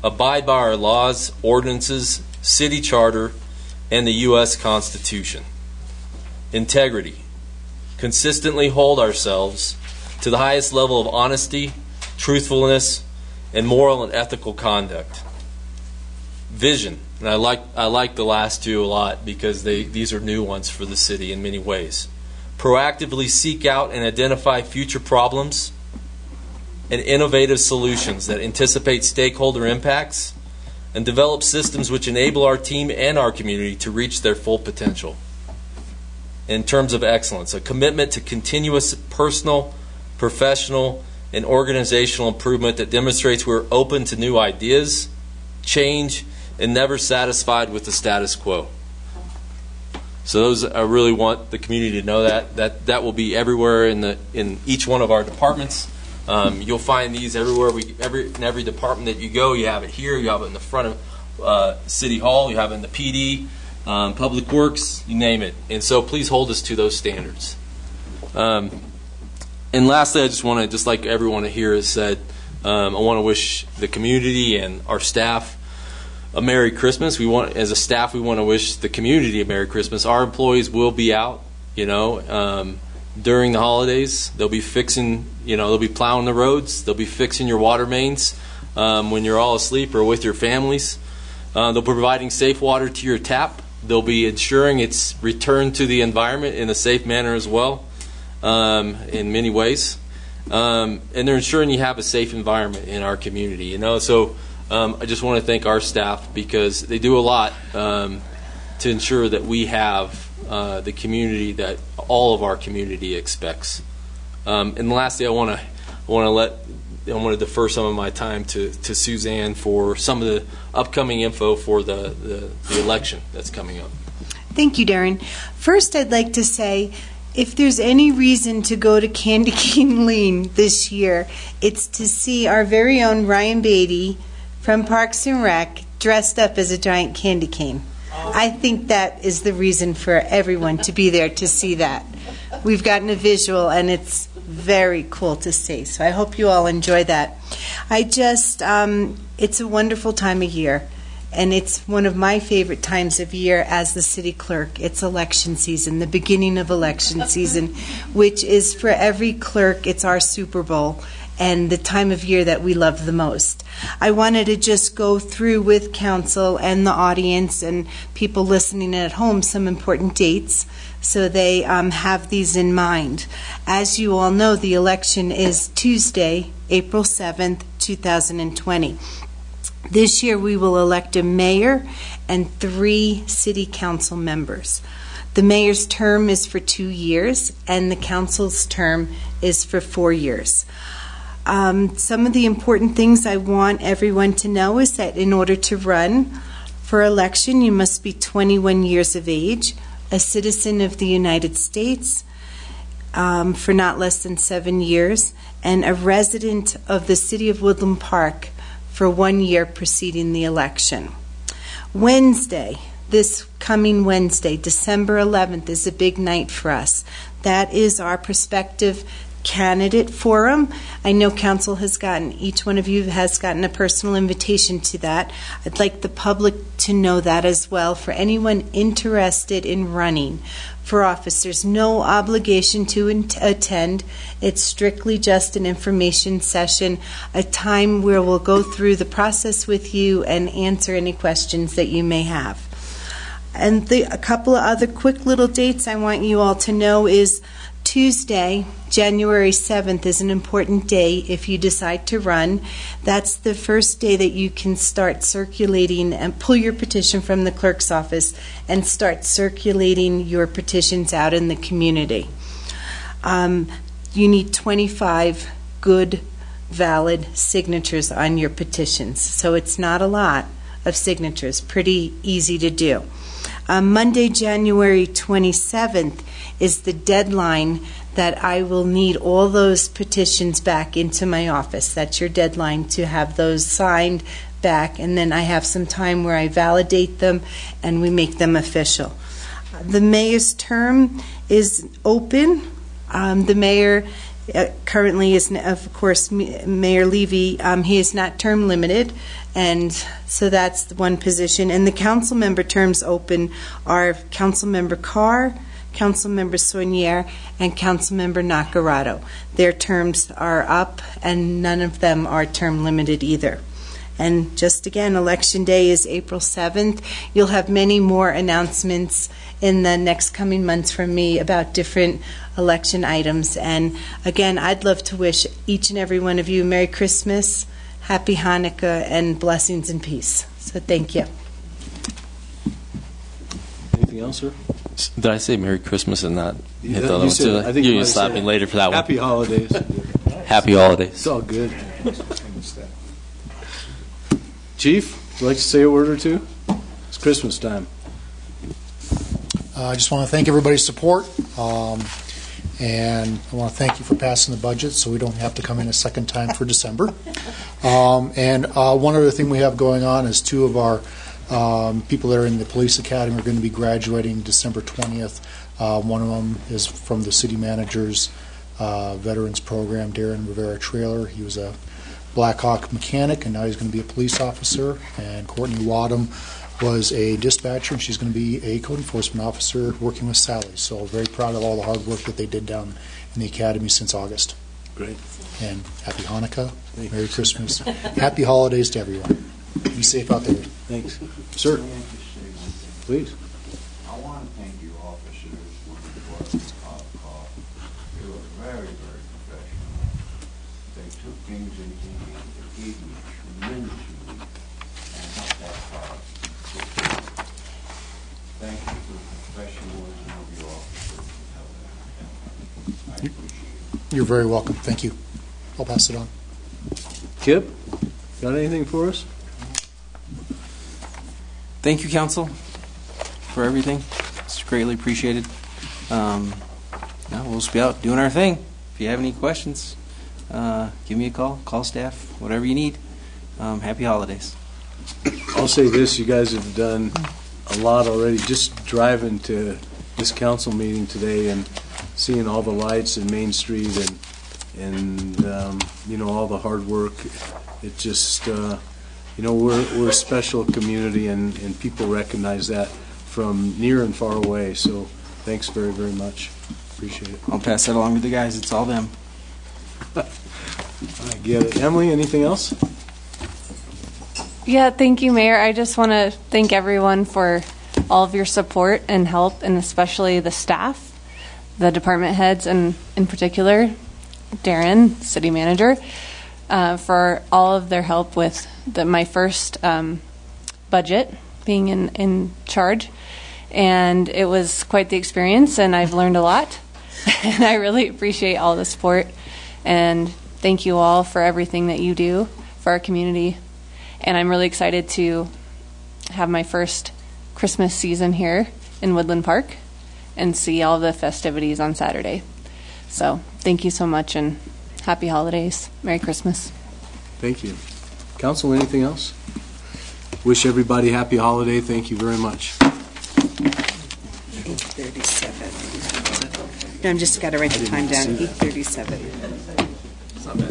Abide by our laws, ordinances, city charter, and the U.S. Constitution. Integrity. Consistently hold ourselves to the highest level of honesty, truthfulness, and moral and ethical conduct. Vision. And I like the last two a lot because these are new ones for the city in many ways. Proactively seek out and identify future problems and innovative solutions that anticipate stakeholder impacts and develop systems which enable our team and our community to reach their full potential. In terms of excellence, a commitment to continuous personal, professional, and organizational improvement that demonstrates we're open to new ideas, change, and never satisfied with the status quo. So those, I really want the community to know that will be everywhere in each one of our departments. You'll find these everywhere. In every department that you go, you have it here. You have it in the front of City Hall. You have it in the PD, Public Works, you name it. And so please hold us to those standards. And lastly, I just want to, just like everyone here has said, I want to wish the community and our staff a Merry Christmas. As a staff, we want to wish the community a Merry Christmas. Our employees will be out, during the holidays. They'll be fixing, they'll be plowing the roads. They'll be fixing your water mains when you're all asleep or with your families. They'll be providing safe water to your tap. They'll be ensuring it's returned to the environment in a safe manner as well, in many ways. And they're ensuring you have a safe environment in our community, So I just want to thank our staff because they do a lot to ensure that we have the community that all of our community expects. And lastly, I want to defer some of my time to Suzanne for some of the upcoming info for the election that's coming up.
Thank you, Darren. First, I'd like to say, if there's any reason to go to Candy Cane Lane this year, it's to see our very own Ryan Beatty from Parks and Rec dressed up as a giant candy cane. I think that is the reason for everyone to be there to see that. We've gotten a visual, and it's very cool to see. So I hope you all enjoy that. It's a wonderful time of year. And it's one of my favorite times of year as the city clerk. It's election season, the beginning of election season, which is for every clerk, it's our Super Bowl and the time of year that we love the most. I wanted to just go through with council and the audience and people listening at home some important dates so they have these in mind. As you all know, the election is Tuesday, April 7th, 2020. This year we will elect a mayor and 3 city council members. The mayor's term is for 2 years and the council's term is for 4 years. Some of the important things I want everyone to know is that in order to run for election, you must be 21 years of age, a citizen of the United States for not less than 7 years, and a resident of the city of Woodland Park for 1 year preceding the election. Wednesday, this coming Wednesday, December 11th, is a big night for us. That is our prospective candidate forum. I know council has gotten, each one of you has gotten a personal invitation to that. I'd like the public to know that as well. For anyone interested in running for office, there's no obligation to attend. It's strictly just an information session, a time where we'll go through the process with you and answer any questions that you may have. And a couple of other quick little dates I want you all to know is Tuesday, January 7th is an important day if you decide to run. That's the first day that you can start circulating and pull your petition from the clerk's office and start circulating your petitions out in the community. You need 25 good, valid signatures on your petitions. So it's not a lot of signatures, pretty easy to do. Monday, January 27th is the deadline that I will need all those petitions back into my office. That's your deadline to have those signed back, and then I have some time where I validate them and we make them official. The mayor's term is open. The mayor currently is, of course, Mayor Levy. He is not term limited, and so that's the one position. And the council member terms open are Council Member Carr, Council Member Saunier, and Council Member Nacarado. Their terms are up, and none of them are term limited either. And just again, Election Day is April 7th. You'll have many more announcements in the next coming months from me about different election items. And again, I'd love to wish each and every one of you Merry Christmas, Happy Hanukkah, and blessings and peace. So thank you.
Anything else, sir?
Did I say Merry Christmas and not hit the other
You
one?
said- I think
You're
you
going to slap me later for that
Happy
one.
holidays.
Happy holidays.
It's all good. Chief, would you like to say a word or two? It's Christmas time.
I just want to thank everybody's support, and I want to thank you for passing the budget so we don't have to come in a second time for December. And one other thing we have going on is 2 of our people that are in the police academy are going to be graduating December 20th. One of them is from the city manager's veterans program, Darren Rivera Trailer. He was a Black Hawk mechanic, and now he's going to be a police officer. And Courtney Wadham was a dispatcher, and she's going to be a code enforcement officer working with Sally. So very proud of all the hard work that they did down in the academy since August.
Great.
And Happy Hanukkah, Merry Christmas, Happy Holidays to everyone. Be safe out there.
Thanks. Sir, please.
I want to thank you officers for the work of They were very, very professional. They took things into the gave me tremendously and helped that product. Thank you for the professionalism of your officers. I appreciate it.
You're very welcome. Thank you. I'll pass it on.
Kip, got anything for us?
Thank you, Council, for everything. It's greatly appreciated. We'll just be out doing our thing. If you have any questions, give me a call staff, whatever you need. Happy holidays.
I'll say this, you guys have done a lot already. Just driving to this council meeting today and seeing all the lights in Main Street and all the hard work. It just, we're a special community and people recognize that from near and far away. So thanks very, very much. Appreciate it.
I'll pass that along to the guys. It's all them.
I get it. Emily, anything else?
Yeah, thank you, Mayor. I just want to thank everyone for all of your support and help, and especially the staff, the department heads, and in particular, Darren, city manager, for all of their help with my first budget, being in charge. And it was quite the experience, and I've learned a lot. And I really appreciate all the support. And thank you all for everything that you do for our community. And I'm really excited to have my first Christmas season here in Woodland Park and see all the festivities on Saturday. So thank you so much, and happy holidays. Merry Christmas.
Thank you. Council, anything else? Wish everybody happy holiday. Thank you very much.
8:37. No, I'm just got to write the time down. 8:37.
It's not bad.